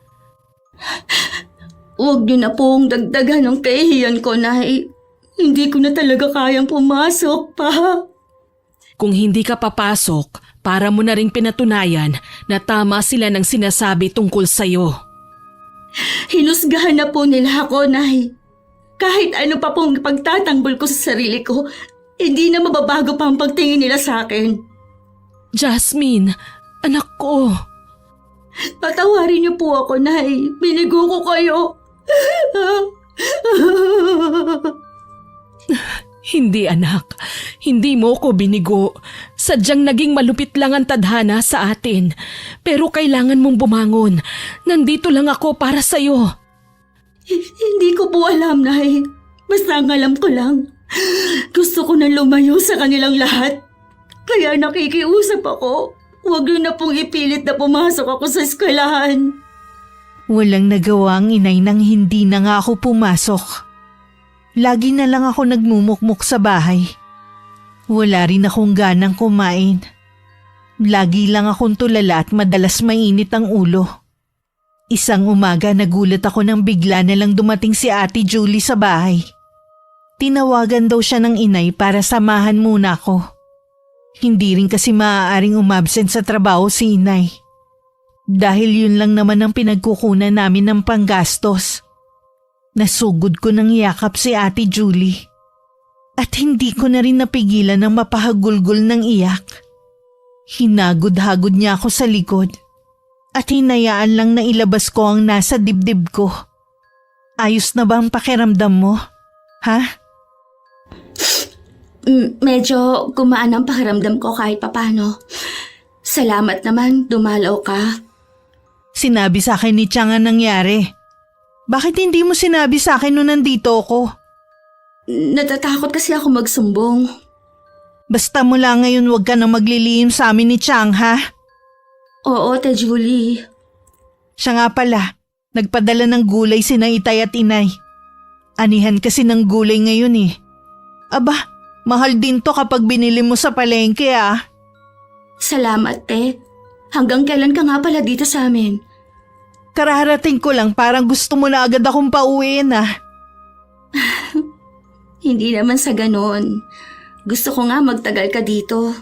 Huwag niyo na pong dagdagan ng kahihiyan ko, Nay. Hindi ko na talaga kayang pumasok pa. Kung hindi ka papasok, para mo na ring pinatunayan na tama sila ng sinasabi tungkol sa'yo. Hinusgahan na po nila ako, Nay. Kahit ano pa pong pagtatanggol ko sa sarili ko, hindi na mababago pa ang pagtingin nila sa akin. Jasmine, anak ko. Patawarin niyo po ako, Nay. Binigo ko kayo. Hindi anak, hindi mo ko binigo. Sadyang naging malupit lang ang tadhana sa atin. Pero kailangan mong bumangon. Nandito lang ako para sa'yo. Hindi ko po alam, Nay. Basta ang alam ko lang, gusto ko na lumayo sa kanilang lahat. Kaya nakikiusap ako. Huwag niyo na pong ipilit na pumasok ako sa eskwelahan. Walang nagawa ang inay nang hindi na nga ako pumasok. Lagi na lang ako nagmumukmuk sa bahay. Wala rin akong ganang kumain. Lagi lang akong tulala at madalas mainit ang ulo. Isang umaga nagulat ako nang bigla na lang dumating si Ate Julie sa bahay. Tinawagan daw siya ng inay para samahan muna ako. Hindi rin kasi maaaring umabsent sa trabaho si inay. Dahil yun lang naman ang pinagkukunan namin ng panggastos. Nasugod ko ng yakap si Ate Julie. At hindi ko na rin napigilan ng mapahagulgol ng iyak. Hinagod-hagod niya ako sa likod. At hinayaan lang na ilabas ko ang nasa dibdib ko. Ayos na ba ang pakiramdam mo? Ha? Medyo gumaan ang pakiramdam ko kahit papano. Salamat naman, dumalaw ka. Sinabi sa akin ni Chang ang nangyari. Bakit hindi mo sinabi sa akin nung nandito ako? Natatakot kasi ako magsumbong. Basta mula ngayon huwag ka na maglilihim sa amin ni Chang, ha? Oo, Te Julie. Siya nga pala, nagpadala ng gulay sina Itay at Inay. Anihan kasi ng gulay ngayon eh. Aba, mahal din to kapag binili mo sa palengke ah. Salamat, Te. Hanggang kailan ka nga pala dito sa amin? Kararating ko lang, parang gusto mo na agad akong pauwiin ah. Hindi naman sa ganon. Gusto ko nga magtagal ka dito.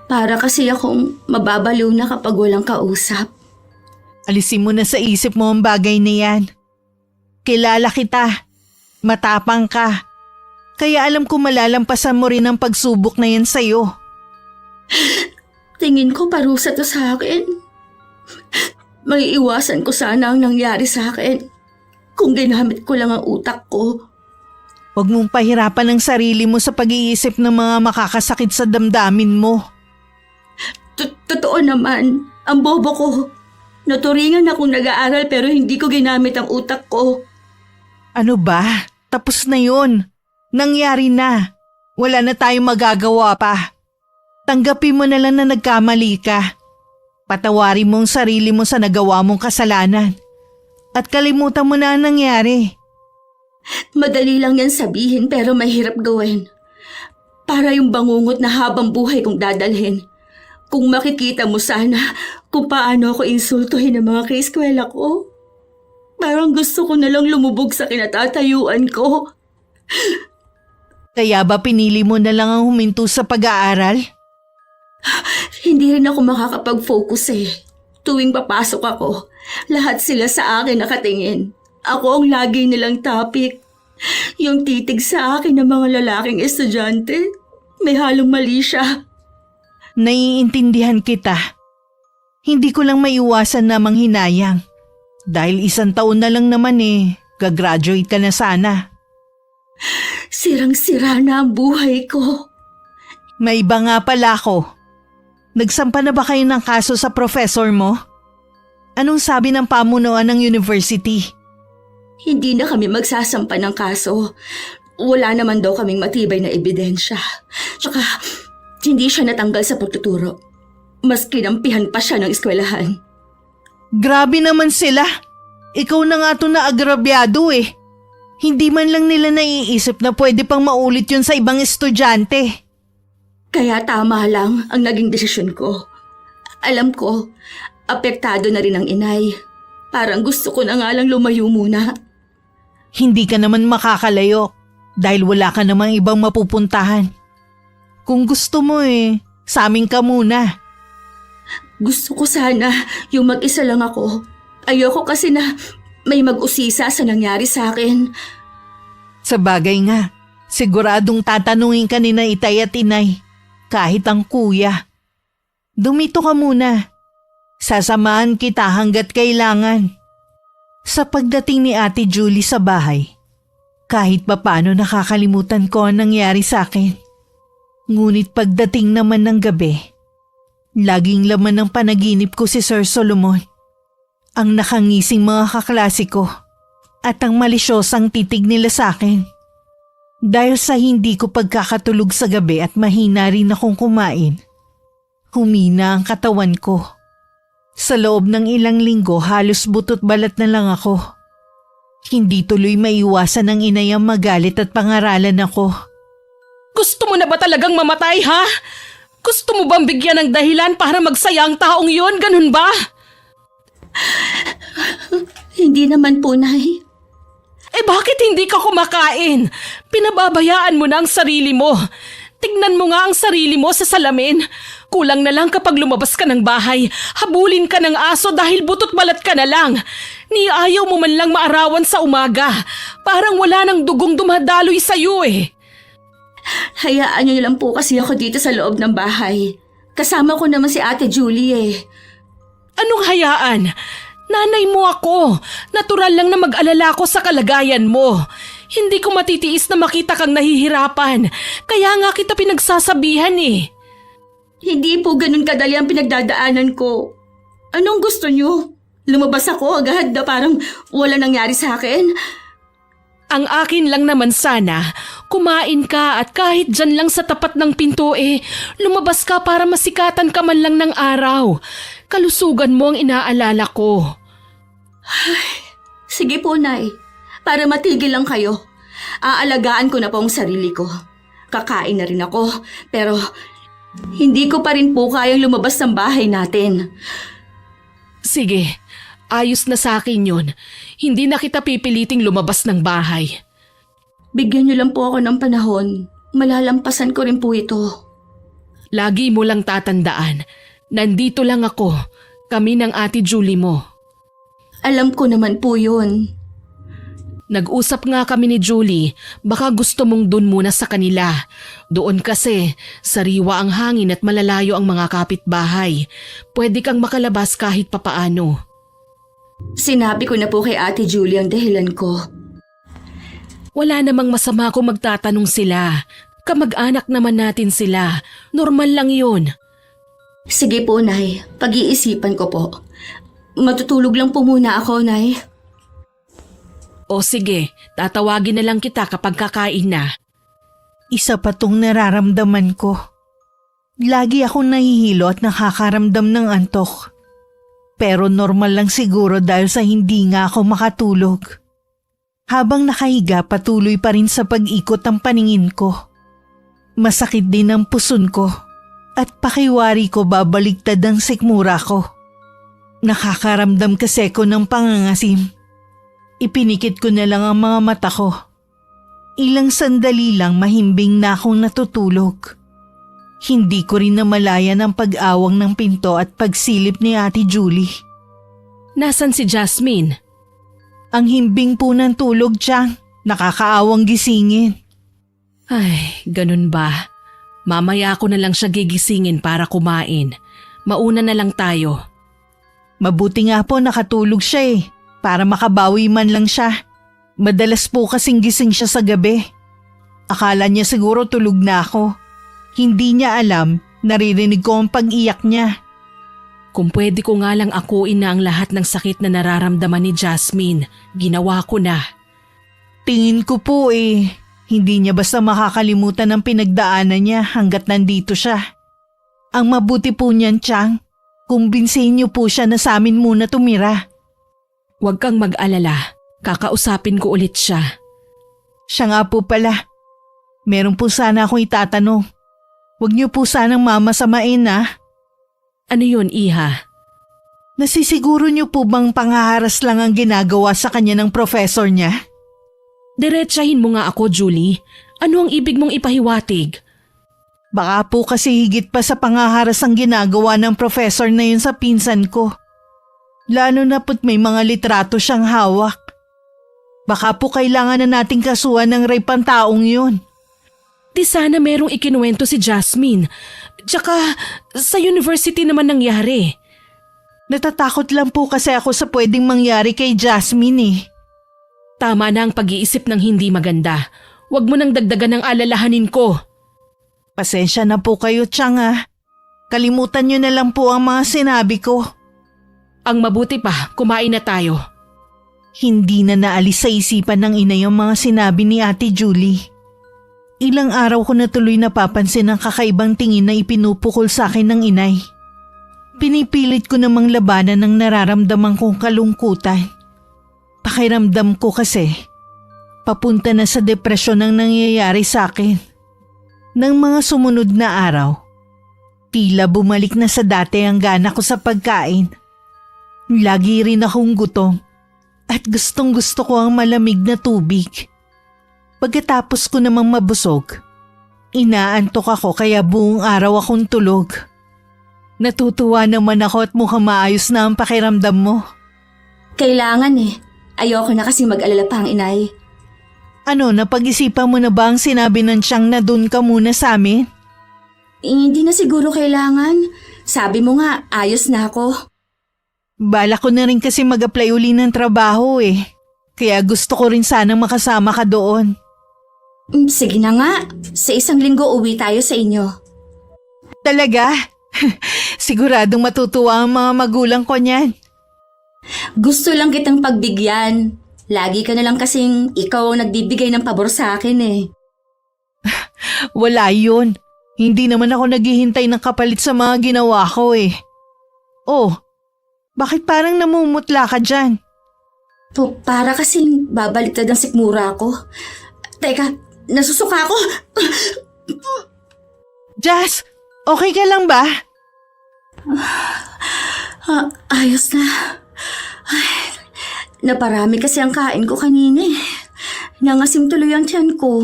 Para kasi akong mababaliw na kapag walang kausap. Alisin mo na sa isip mo ang bagay na yan. Kilala kita. Matapang ka. Kaya alam ko malalampasan mo rin ang pagsubok na yan sa'yo. Tingin ko parusa to sa akin. May iwasan ko sana ang nangyari sa akin kung ginamit ko lang ang utak ko. Huwag mong pahirapan ang sarili mo sa pag-iisip ng mga makakasakit sa damdamin mo. Totoo naman, ang bobo ko. Naturingan akong nag-aaral pero hindi ko ginamit ang utak ko. Ano ba? Tapos na yun. Nangyari na. Wala na tayong magagawa pa. Tanggapin mo na lang na nagkamali ka. Patawarin mo ang sarili mo sa nagawa mong kasalanan. At kalimutan mo na ang nangyari. Madali lang yan sabihin pero mahirap gawin. Para yung bangungot na habang buhay kong dadalhin. Kung makikita mo sana kung paano ako insultuhin ng mga kaeskwela ko. Parang gusto ko na lang lumubog sa kinatatayuan ko. Kaya ba pinili mo na lang ang huminto sa pag-aaral? Hindi rin ako makakapag-focus eh. Tuwing papasok ako, lahat sila sa akin nakatingin. Ako ang lagi nilang topic. Yung titig sa akin ng mga lalaking estudyante, may halong mali siya. Naiintindihan kita. Hindi ko lang maiwasan na manghinayang. Dahil 1 taon na lang naman gagraduate ka na sana. Sirang-sira na ang buhay ko. May iba nga pala ako. Nagsampa na ba kayo ng kaso sa professor mo? Anong sabi ng pamunuan ng university? Hindi na kami magsasampa ng kaso. Wala naman daw kaming matibay na ebidensya. Tsaka, hindi siya natanggal sa pagtuturo. Mas kinampihan pa siya ng eskwelahan. Grabe naman sila. Ikaw na nga to na agrabyado Hindi man lang nila naiisip na pwede pang maulit yun sa ibang estudyante. Kaya tama lang ang naging desisyon ko. Alam ko, apektado na rin ang inay. Parang gusto ko na nga lang lumayo muna. Hindi ka naman makakalayo dahil wala ka namang ibang mapupuntahan. Kung gusto mo sa amin ka muna. Gusto ko sana yung mag-isa lang ako. Ayoko kasi na may mag-usisa sa nangyari sa akin. Sa bagay nga, siguradong tatanungin ka ni na itay at inay. Kahit ang kuya. Dumito ka muna. Sasamahan kita hanggat kailangan. Sa pagdating ni Ate Julie sa bahay, kahit papaano nakakalimutan ko ang nangyari sa akin. Ngunit pagdating naman ng gabi, laging laman ng panaginip ko si Sir Solomon. Ang nakangising mga kaklase ko at ang malisyosang titig nila sa akin. Dahil sa hindi ko pagkakatulog sa gabi at mahina rin akong kumain, humina ang katawan ko. Sa loob ng ilang linggo halos butot balat na lang ako. Hindi tuloy maiwasan ng inay ang magalit at pangaralan ako. Gusto mo na ba talagang mamatay, ha? Gusto mo bang bigyan ng dahilan para magsaya ang taong yun? Ganun ba? Hindi naman po, Nay. Bakit hindi ka kumakain? Pinababayaan mo na ang sarili mo. Tignan mo nga ang sarili mo sa salamin. Kulang na lang kapag lumabas ka ng bahay. Habulin ka ng aso dahil butot balat ka na lang. Ni ayaw mo man lang maarawan sa umaga. Parang wala nang dugong dumadaloy sa'yo Hayaan niyo lang po kasi ako dito sa loob ng bahay. Kasama ko naman si Ate Julie Anong hayaan? Nanay mo ako. Natural lang na mag-alala ko sa kalagayan mo. Hindi ko matitiis na makita kang nahihirapan. Kaya nga kita pinagsasabihan Hindi po ganun kadali ang pinagdadaanan ko. Anong gusto niyo? Lumabas ako agad na parang wala nangyari sa akin? Ang akin lang naman sana, kumain ka at kahit dyan lang sa tapat ng pinto lumabas ka para masikatan ka man lang ng araw. Kalusugan mo ang inaalala ko. Sige po, Nay. Para matigil lang kayo. Aalagaan ko na po ang sarili ko. Kakain na rin ako, pero hindi ko pa rin po kayang lumabas ng bahay natin. Sige, ayos na sa akin yun. Hindi na kita pipiliting lumabas ng bahay. Bigyan niyo lang po ako ng panahon. Malalampasan ko rin po ito. Lagi mo lang tatandaan, nandito lang ako, kami ng Ate Julie mo. Alam ko naman po yun. Nag-usap nga kami ni Julie, baka gusto mong dun muna sa kanila. Doon kasi, sariwa ang hangin at malalayo ang mga kapitbahay. Pwede kang makalabas kahit papaano. Sinabi ko na po kay Ate Julie ang dahilan ko. Wala namang masama kung magtatanong sila. Kamag-anak naman natin sila. Normal lang yun. Sige po, Nay. Pag-iisipan ko po. Matutulog lang po muna ako, Nay. O sige, tatawagin na lang kita kapag kakain na. Isa pa tong nararamdaman ko. Lagi akong nahihilo at nakakaramdam ng antok. Pero normal lang siguro dahil sa hindi nga ako makatulog. Habang nakahiga, patuloy pa rin sa pag-ikot ang paningin ko. Masakit din ang puson ko at pakiwari ko babaliktad ang sikmura ko. Nakakaramdam kasi ko ng pangangasim. Ipinikit ko na lang ang mga mata ko. Ilang sandali lang mahimbing na akong natutulog. Hindi ko rin namalayan ang pag-awang ng pinto at pagsilip ni Ate Julie. Nasaan si Jasmine? Ang himbing po ng tulog, Chang. Nakakaawang gisingin. Ay, ganun ba? Mamaya ko na lang siya gigisingin para kumain. Mauna na lang tayo. Mabuti nga po nakatulog siya para makabawi man lang siya. Madalas po kasing gising siya sa gabi. Akala niya siguro tulog na ako. Hindi niya alam, naririnig ko ang pag-iyak niya. Kung pwede ko nga lang akuin na ang lahat ng sakit na nararamdaman ni Jasmine, ginawa ko na. Tingin ko po hindi niya basta makakalimutan ang pinagdaanan niya hanggat nandito siya. Ang mabuti po niyan, Chang, kumbinsihin niyo po siya na sa amin muna tumira. Huwag kang mag-alala, kakausapin ko ulit siya. Siya nga po pala. Meron po sana akong itatanong. Huwag niyo po sanang mamasamain Ano yun, Iha? Nasisiguro niyo po bang panghaharas lang ang ginagawa sa kanya ng professor niya? Diretsahin mo nga ako, Julie. Ano ang ibig mong ipahiwatig? Baka po kasi higit pa sa panghaharas ang ginagawa ng professor na yun sa pinsan ko. Lalo na po't may mga litrato siyang hawak. Baka po kailangan na nating kasuhan ng rape ang taong yun. Di sana merong ikinuwento si Jasmine. Tsaka sa university naman nangyari. Natatakot lang po kasi ako sa pwedeng mangyari kay Jasmine Tama na ang pag-iisip ng hindi maganda. Huwag mo nang dagdagan ng alalahanin ko. Pasensya na po kayo, Chang Kalimutan niyo na lang po ang mga sinabi ko. Ang mabuti pa, kumain na tayo. Hindi na naalis sa isipan ng ina yung mga sinabi ni Ate Julie. Ilang araw ko na tuloy napapansin ang kakaibang tingin na ipinupukol sa akin ng inay. Pinipilit ko namang labanan ng nararamdaman kong kalungkutan. Pakiramdam ko kasi, papunta na sa depresyon ang nangyayari sa akin. Nang mga sumunod na araw, tila bumalik na sa dati ang gana ko sa pagkain. Lagi rin akong gutom at gustong gusto ko ang malamig na tubig. Pagkatapos ko namang mabusog, inaantok ako kaya buong araw akong tulog. Natutuwa naman ako at mukhang maayos na ang pakiramdam mo. Kailangan Ayoko na kasi mag-alala pa ang inay. Ano, napag-isipan mo na ba ang sinabi ng Chang na dun ka muna sa amin? Hindi na siguro kailangan. Sabi mo nga, ayos na ako. Bala ko na rin kasi mag-apply uli ng trabaho Kaya gusto ko rin sanang makasama ka doon. Sige na nga, sa 1 linggo uwi tayo sa inyo. Talaga? Siguradong matutuwa ang mga magulang ko niyan. Gusto lang kitang pagbigyan. Lagi ka na lang kasing ikaw ang nagbibigay ng pabor sa akin Wala yun. Hindi naman ako naghihintay ng kapalit sa mga ginawa ko Oh, bakit parang namumutla ka dyan? Para kasing babaliktad ang sikmura ko. Teka, nasusuka ako. Jazz, okay ka lang ba? Ayos na. Naparami kasi ang kain ko kanina Nangasim tuloy ang tiyan ko.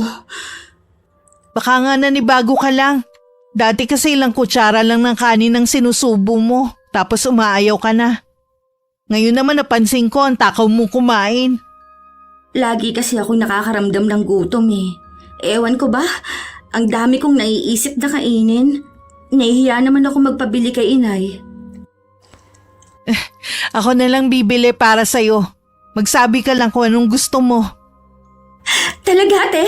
Baka nga nanibago ka lang. Dati kasi ilang kutsara lang ng kanin ang sinusubo mo, tapos umaayaw ka na. Ngayon naman napansin ko ang takaw mong kumain. Lagi kasi ako nakakaramdam ng gutom Ewan ko ba, ang dami kong naiisip na kainin. Nahihiya naman ako magpabili kay inay. Ako na lang bibili para sa'yo. Magsabi ka lang kung anong gusto mo. Talaga, ate?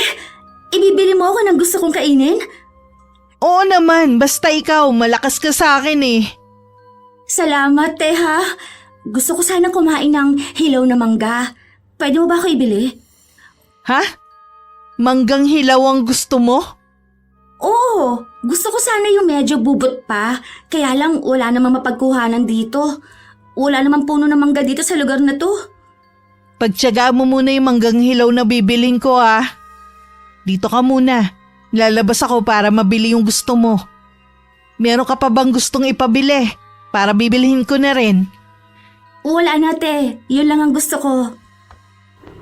Ibibili mo ako ng gusto kong kainin? Oo naman, basta ikaw, malakas ka sa akin Salamat, te ha. Gusto ko sana kumain ng hilaw na mangga. Pwede mo ba ako ibili? Ha? Manggang hilaw ang gusto mo? Oo, gusto ko sana yung medyo bubot pa. Kaya lang wala namang mapagkuhanan dito. Wala namang puno ng mangga dito sa lugar na to. Pagtiyagaan mo muna yung manggang hilaw na bibilin ko Dito ka muna. Lalabas ako para mabili yung gusto mo. Meron ka pa bang gustong ipabili? Para bibilihin ko na rin. Wala na, te. Yun lang ang gusto ko.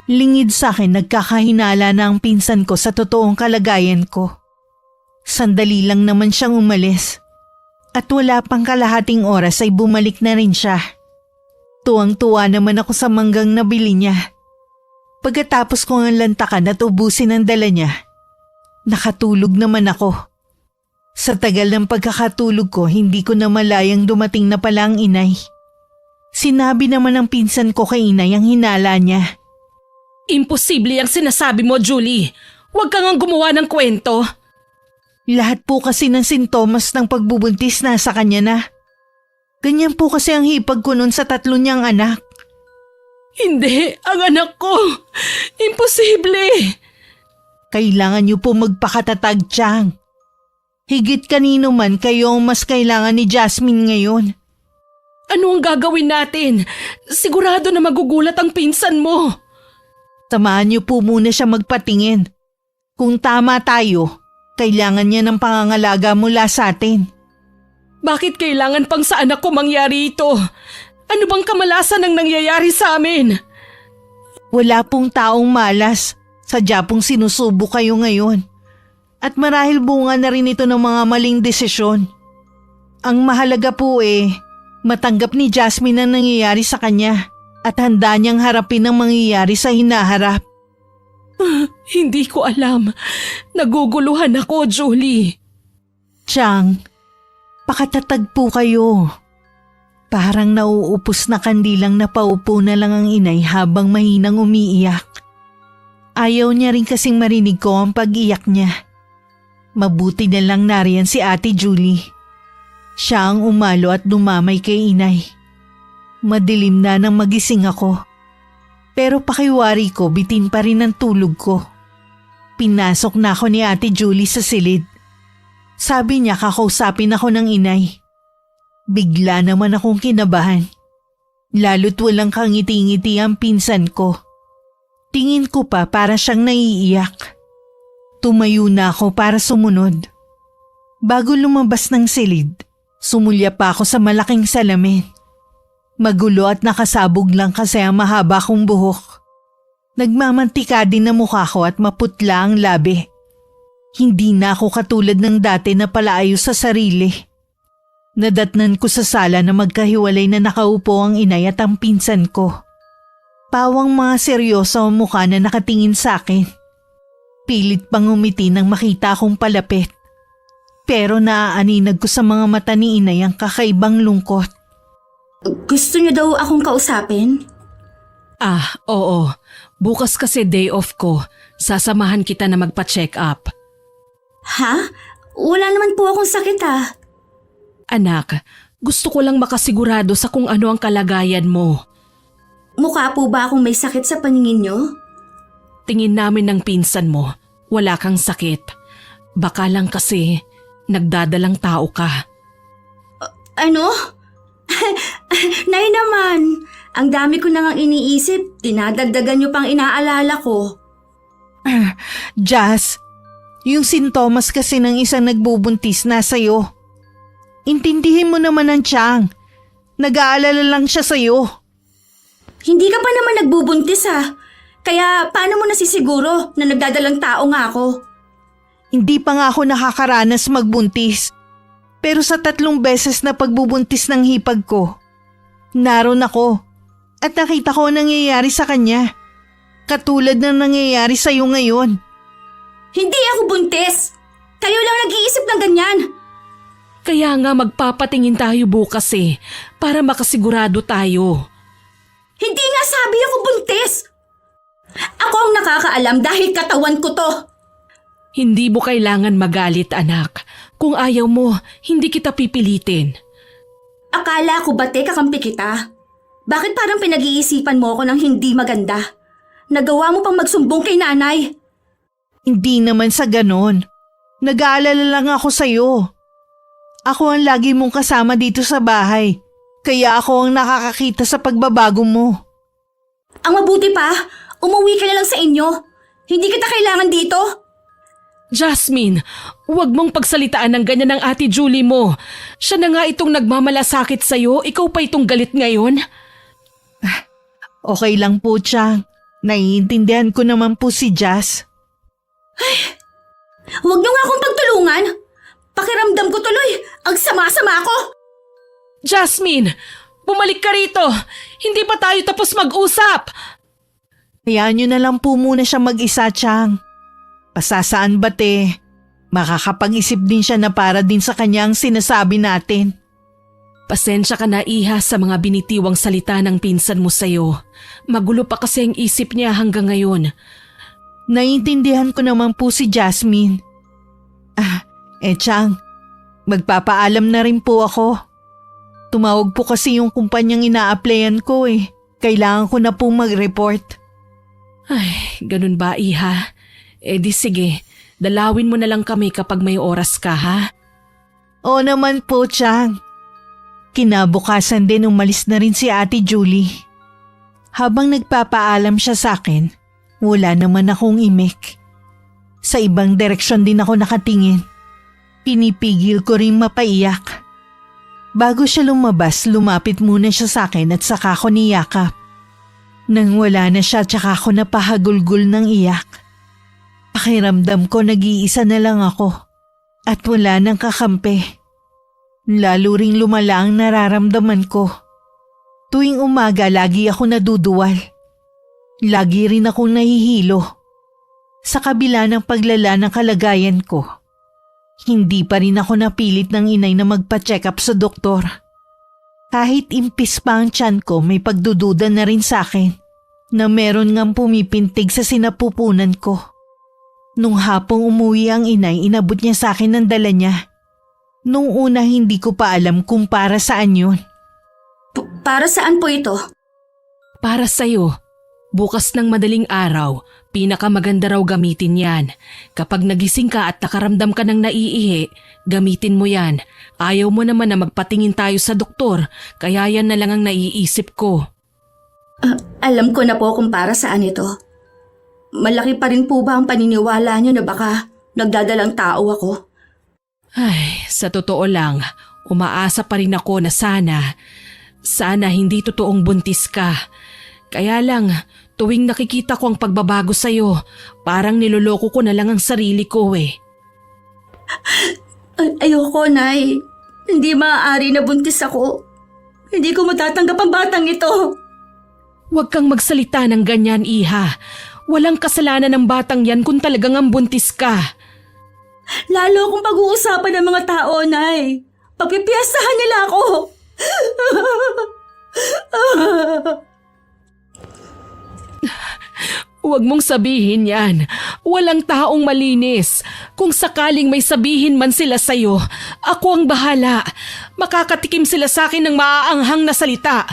Lingid sa akin nagkakahinala na ang pinsan ko sa totoong kalagayan ko. Sandali lang naman siyang umalis. At wala pang kalahating oras ay bumalik na rin siya. Tuwang-tuwa naman ako sa manggang nabili niya. Pagkatapos kong ang lantakan at ubusin ang dala niya, nakatulog naman ako. Sa tagal ng pagkakatulog ko, hindi ko na malayang dumating na pala ang inay. Sinabi naman ng pinsan ko kay inay ang hinala niya. Imposible ang sinasabi mo, Julie. Huwag kang ang gumawa ng kwento. Lahat po kasi ng sintomas ng pagbubuntis nasa kanya na. Ganyan po kasi ang hipag ko nun sa 3 niyang anak. Hindi, ang anak ko. Imposible. Kailangan niyo po magpakatatag, Chang. Higit kanino man kayo ang mas kailangan ni Jasmine ngayon. Ano ang gagawin natin? Sigurado na magugulat ang pinsan mo. Samahan niyo po muna siya magpatingin. Kung tama tayo, kailangan niya ng pangangalaga mula sa atin. Bakit kailangan pang sa anak ko mangyari ito? Ano bang kamalasan ang nangyayari sa amin? Wala pong taong malas. Sadya pong sinusubo kayo ngayon. At marahil bunga na rin ito ng mga maling desisyon. Ang mahalaga po matanggap ni Jasmine ang nangyayari sa kanya at handa niyang harapin ang mangyayari sa hinaharap. Hindi ko alam. Naguguluhan ako, Julie. Chang, pakatatag po kayo. Parang nauupos na kandilang napaupo na lang ang inay habang mahinang umiiyak. Ayaw niya rin kasing marinig ko ang pag-iyak niya. Mabuti na lang nariyan si Ate Julie. Siya ang umalo at dumamay kay inay. Madilim na nang magising ako. Pero pakiwari ko bitin pa rin ang tulog ko. Pinasok na ako ni Ate Julie sa silid. Sabi niya kakausapin ako ng inay. Bigla naman akong kinabahan. Lalo't walang kangiti-ngiti ang pinsan ko. Tingin ko pa para siyang naiiyak. Tumayo na ako para sumunod. Bago lumabas ng silid, sumulya pa ako sa malaking salamin. Magulo at nakasabog lang kasi ang mahaba kong buhok. Nagmamantika din na mukha ko at maputla ang labi. Hindi na ako katulad ng dati na palaayos sa sarili. Nadatnan ko sa sala na magkahiwalay na nakaupo ang inay at ang pinsan ko. Pawang mga seryoso ang mukha na nakatingin sa akin. Pilit pang umiti nang makita akong palapit. Pero naaaninag ko sa mga mata ni inay ang kakaibang lungkot. Gusto niyo daw akong kausapin? Oo. Bukas kasi day off ko. Sasamahan kita na magpa-check up. Ha? Wala naman po akong sakit Anak, gusto ko lang makasigurado sa kung ano ang kalagayan mo. Mukha po ba akong may sakit sa paningin niyo? Tingin namin ng pinsan mo, wala kang sakit. Baka lang kasi nagdadalang tao ka. Ano? Nay naman, ang dami ko nang iniisip, dinadagdagan niyo pang inaalala ko. Jazz, yung sintomas kasi ng isang nagbubuntis na sa'yo. Intindihin mo naman ang Chang. Nag-aalala lang siya sa'yo. Hindi ka pa naman nagbubuntis Kaya paano mo nasisiguro na nagdadalang tao nga ako? Hindi pa nga ako nakakaranas magbuntis. Pero sa 3 beses na pagbubuntis ng hipag ko, naroon ako at nakita ko ang nangyayari sa kanya. Katulad ng nangyayari sa'yo ngayon. Hindi ako buntis! Kayo lang nag-iisip ng ganyan! Kaya nga magpapatingin tayo bukas para makasigurado tayo. Hindi nga sabi ako buntis! Ako ang nakakaalam dahil katawan ko to! Hindi mo kailangan magalit, anak. Kung ayaw mo, hindi kita pipilitin. Akala ko ba kakampi kita? Bakit parang pinag-iisipan mo ako ng hindi maganda? Nagawa mo pang magsumbong kay nanay? Hindi naman sa ganon. Nag-aalala lang ako sa'yo. Ako ang lagi mong kasama dito sa bahay. Kaya ako ang nakakakita sa pagbabago mo. Ang mabuti pa, umuwi ka na lang sa inyo. Hindi kita kailangan dito. Jasmine, huwag mong pagsalitaan ng ganyan ng Ate Julie mo. Siya na nga itong nagmamalasakit sa'yo, ikaw pa itong galit ngayon. Okay lang po, Chang. Naiintindihan ko naman po si Jazz. Huwag niyo nga akong pagtulungan. Pakiramdam ko tuloy, ang sama-sama ako. Jasmine, bumalik ka rito. Hindi pa tayo tapos mag-usap. Hayaan niyo na lang po muna siya mag-isa, Chang. Pasasaan ba't eh? Makakapag-isip din siya na para din sa kanya ang sinasabi natin. Pasensya ka na, Iha, sa mga binitiwang salita ng pinsan mo sa'yo. Magulo pa kasi ang isip niya hanggang ngayon. Naiintindihan ko naman po si Jasmine. Chang, magpapaalam na rin po ako. Tumawag po kasi yung kumpanyang ina-applyan ko eh. Kailangan ko na pong mag-report. Ay, ganun ba, Iha? Di sige, dalawin mo na lang kami kapag may oras ka, ha? Oo naman po, Chang. Kinabukasan din umalis na rin si Ate Julie. Habang nagpapaalam siya sa akin, wala naman akong imik. Sa ibang direksyon din ako nakatingin. Pinipigil ko rin mapaiyak. Bago siya lumabas, lumapit muna siya sa akin at saka ako niyakap. Nang wala na siya, tsaka ako napahagulgul ng iyak. Pakiramdam ko nag-iisa na lang ako at wala nang kakampi. Lalo ring lumala ang nararamdaman ko. Tuwing umaga lagi ako naduduwal. Lagi rin akong nahihilo. Sa kabila ng paglala ng kalagayan ko, hindi pa rin ako napilit ng inay na magpa-check up sa doktor. Kahit impis pa ang tiyan ko, may pagdududa na rin sa akin na meron ngang pumipintig sa sinapupunan ko. Nung hapong umuwi ang inay, inabot niya sa akin ang dala niya. Nung una hindi ko pa alam kung para saan yun. Para saan po ito? Para sa'yo. Bukas ng madaling araw, pinakamaganda raw gamitin yan. Kapag nagising ka at nakaramdam ka ng naiihi, gamitin mo yan. Ayaw mo naman na magpatingin tayo sa doktor, kaya yan na lang ang naiisip ko. Alam ko na po kung para saan ito. Malaki pa rin po ba ang paniniwala niyo na baka nagdadalang tao ako? Ay, sa totoo lang, umaasa pa rin ako na sana hindi totoong buntis ka. Kaya lang, tuwing nakikita ko ang pagbabago sa'yo, parang niloloko ko na lang ang sarili ko eh. Ayoko, Nay. Hindi maaari na buntis ako. Hindi ko matatanggap ang batang ito. Huwag kang magsalita ng ganyan, Iha. Walang kasalanan ng batang yan kung talagang ang buntis ka. Lalo kung pag-uusapan ng mga tao, Nay. Pagpipiyasahan nila ako. Huwag mong sabihin yan. Walang taong malinis. Kung sakaling may sabihin man sila sa'yo, ako ang bahala. Makakatikim sila sa akin ng maaanghang na salita.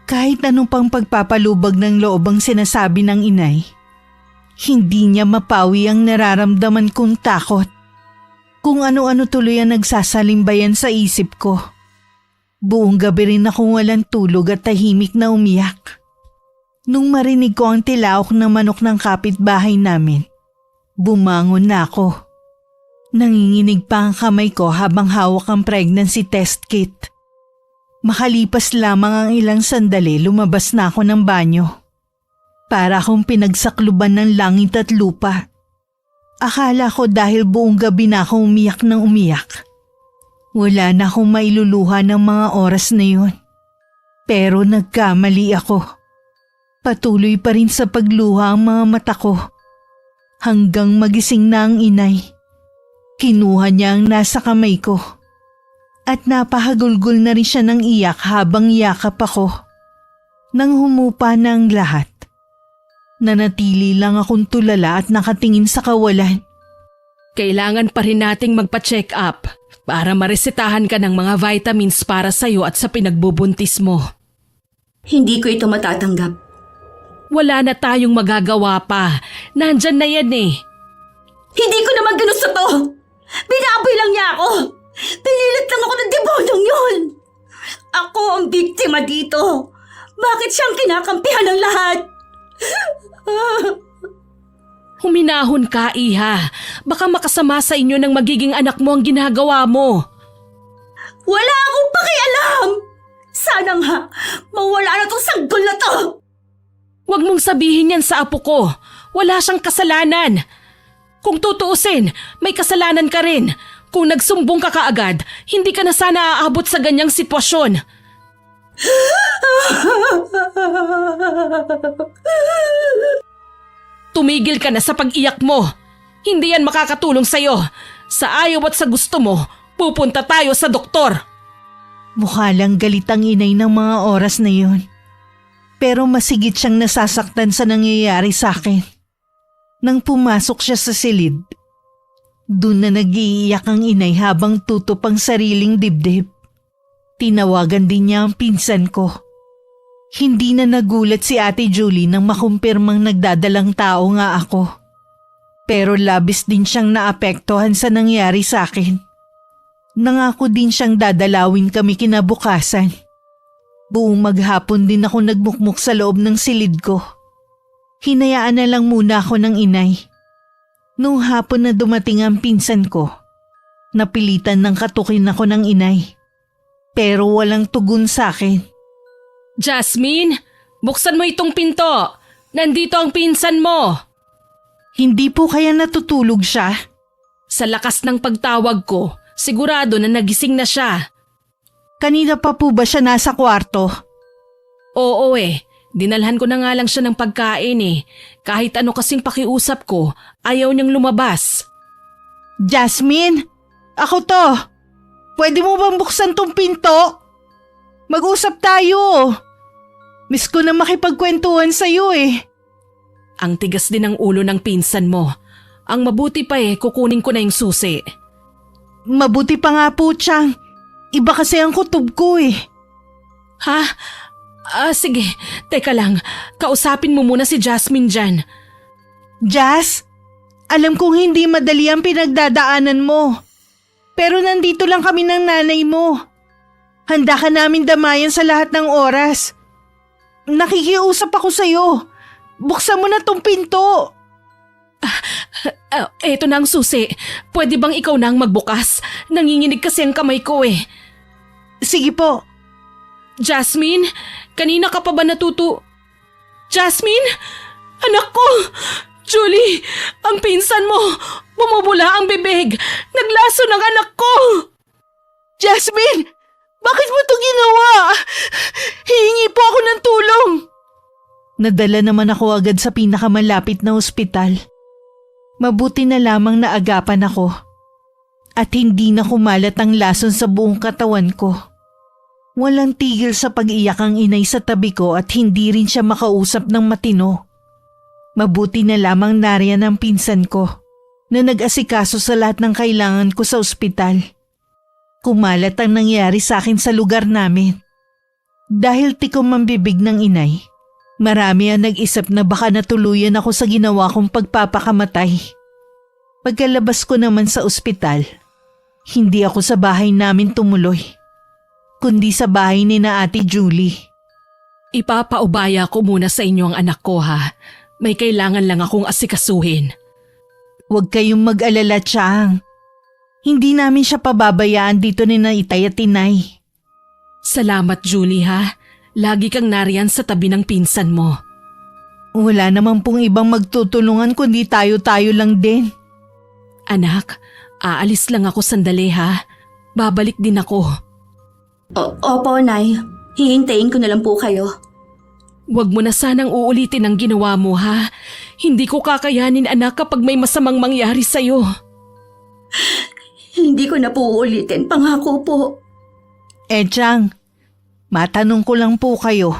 Kahit anong pang pagpapalubag ng loob ang sinasabi ng inay, hindi niya mapawi ang nararamdaman kong takot. Kung ano-ano tuloy ang nagsasalimbayan sa isip ko. Buong gabi rin akong walang tulog at tahimik na umiyak. Nung marinig ko ang tilaok ng manok ng kapitbahay namin, bumangon na ako. Nanginginig pa ang kamay ko habang hawak ang pregnancy test kit. Makalipas lamang ang ilang sandali, lumabas na ako ng banyo. Para akong pinagsakluban ng langit at lupa. Akala ko dahil buong gabi na ako umiyak ng umiyak. Wala na akong mailuluha ng mga oras na yun. Pero nagkamali ako. Patuloy pa rin sa pagluha ang mga mata ko. Hanggang magising na ang inay. Kinuha niya ang nasa kamay ko. At napahagulgol na rin siya ng iyak habang yakap ako. Nang humupa na ang lahat, nanatili lang akong tulala at nakatingin sa kawalan. Kailangan pa rin nating magpa-check up para maresetahan ka ng mga vitamins para sa'yo at sa pinagbubuntis mo. Hindi ko ito matatanggap. Wala na tayong magagawa pa. Nandyan na yan eh. Hindi ko naman ginusto to. Binaboy lang niya ako. Pinilit lang ako ng demonyong yun. Ako ang biktima dito. Bakit siyang kinakampihan ng lahat? Huminahon ka, Iha. Baka makasama sa inyo ng magiging anak mo ang ginagawa mo. Wala akong pakialam. Sana nga, mawala na tong sanggol na to. Huwag mong sabihin yan sa apo ko. Wala siyang kasalanan. Kung tutuusin, may kasalanan ka rin. Kung nagsumbong ka kaagad, hindi ka na sana aabot sa ganyang sitwasyon. Tumigil ka na sa pag-iyak mo. Hindi yan makakatulong sa'yo. Sa ayaw at sa gusto mo, pupunta tayo sa doktor. Mukha lang galit ang inay ng mga oras na yun. Pero masigit siyang nasasaktan sa nangyayari sa akin. Nang pumasok siya sa silid, doon na nag-iiyak ang inay habang tutup ang sariling dibdib. Tinawagan din niya ang pinsan ko. Hindi na nagulat si Ate Julie nang makumpirmang nagdadalang tao nga ako. Pero labis din siyang naapektuhan sa nangyari sa akin. Nangako din siyang dadalawin kami kinabukasan. Buong maghapon din ako nagmukmuk sa loob ng silid ko. Hinayaan na lang muna ako ng inay. Nung hapon na dumating ang pinsan ko, napilitan ng katukin ako ng inay. Pero walang tugon sa akin. Jasmine, buksan mo itong pinto. Nandito ang pinsan mo. Hindi po kaya natutulog siya? Sa lakas ng pagtawag ko, sigurado na nagising na siya. Kanina pa po ba siya nasa kwarto? Oo dinalhan ko na nga lang siya ng pagkain eh. Kahit ano kasing pakiusap ko, ayaw niyang lumabas. Jasmine, ako to. Pwede mo bang buksan tong pinto? Mag-usap tayo. Miss ko na makipagkwentuhan sa'yo eh. Ang tigas din ng ulo ng pinsan mo. Ang mabuti pa kukunin ko na yung susi. Mabuti pa nga po, Chang. Iba kasi ang kutob ko eh. Ha? Sige. Teka lang. Kausapin mo muna si Jasmine dyan. Jas, alam kong hindi madali ang pinagdadaanan mo. Pero nandito lang kami ng nanay mo. Handa ka namin damayan sa lahat ng oras. Nakikiusap ako sa'yo. Buksan mo na tong pinto. Eto na ang susi. Pwede bang ikaw na ang magbukas? Nanginginig kasi ang kamay ko eh. Sige po. Jasmine, kanina ka pa ba Jasmine? Anak ko! Julie, ang pinsan mo! Bumubula ang bibig! Naglaso ng anak ko! Jasmine! Bakit mo ito ginawa? Hihingi po ako ng tulong! Nadala naman ako agad sa pinakamalapit na ospital. Mabuti na lamang na agapan ako. At hindi na kumalat ang lason sa buong katawan ko. Walang tigil sa pag-iyak ang inay sa tabi ko at hindi rin siya makausap ng matino. Mabuti na lamang nariyan ang pinsan ko na nag-asikaso sa lahat ng kailangan ko sa ospital. Kumalat ang nangyari sa akin sa lugar namin. Dahil tikom ang bibig ng inay, marami ang nag-isip na baka natuluyan ako sa ginawa kong pagpapakamatay. Pagkalabas ko naman sa ospital, hindi ako sa bahay namin tumuloy, kundi sa bahay ni na Ate Julie. Ipapaubaya ko muna sa inyo ang anak ko ha. May kailangan lang akong asikasuhin. Huwag kayong mag-alala, Chang. Hindi namin siya pababayaan dito ni na Itay at Tinay. Salamat Julie ha. Lagi kang nariyan sa tabi ng pinsan mo. Wala naman pong ibang magtutulungan kundi tayo-tayo lang din. Anak, aalis lang ako sandali ha. Babalik din ako. Opo, Nay. Hihintayin ko na lang po kayo. Huwag mo na sanang uulitin ang ginawa mo ha. Hindi ko kakayanin anak kapag may masamang mangyari sa'yo. Hindi ko na po uulitin, pangako po. Chang, matanong ko lang po kayo.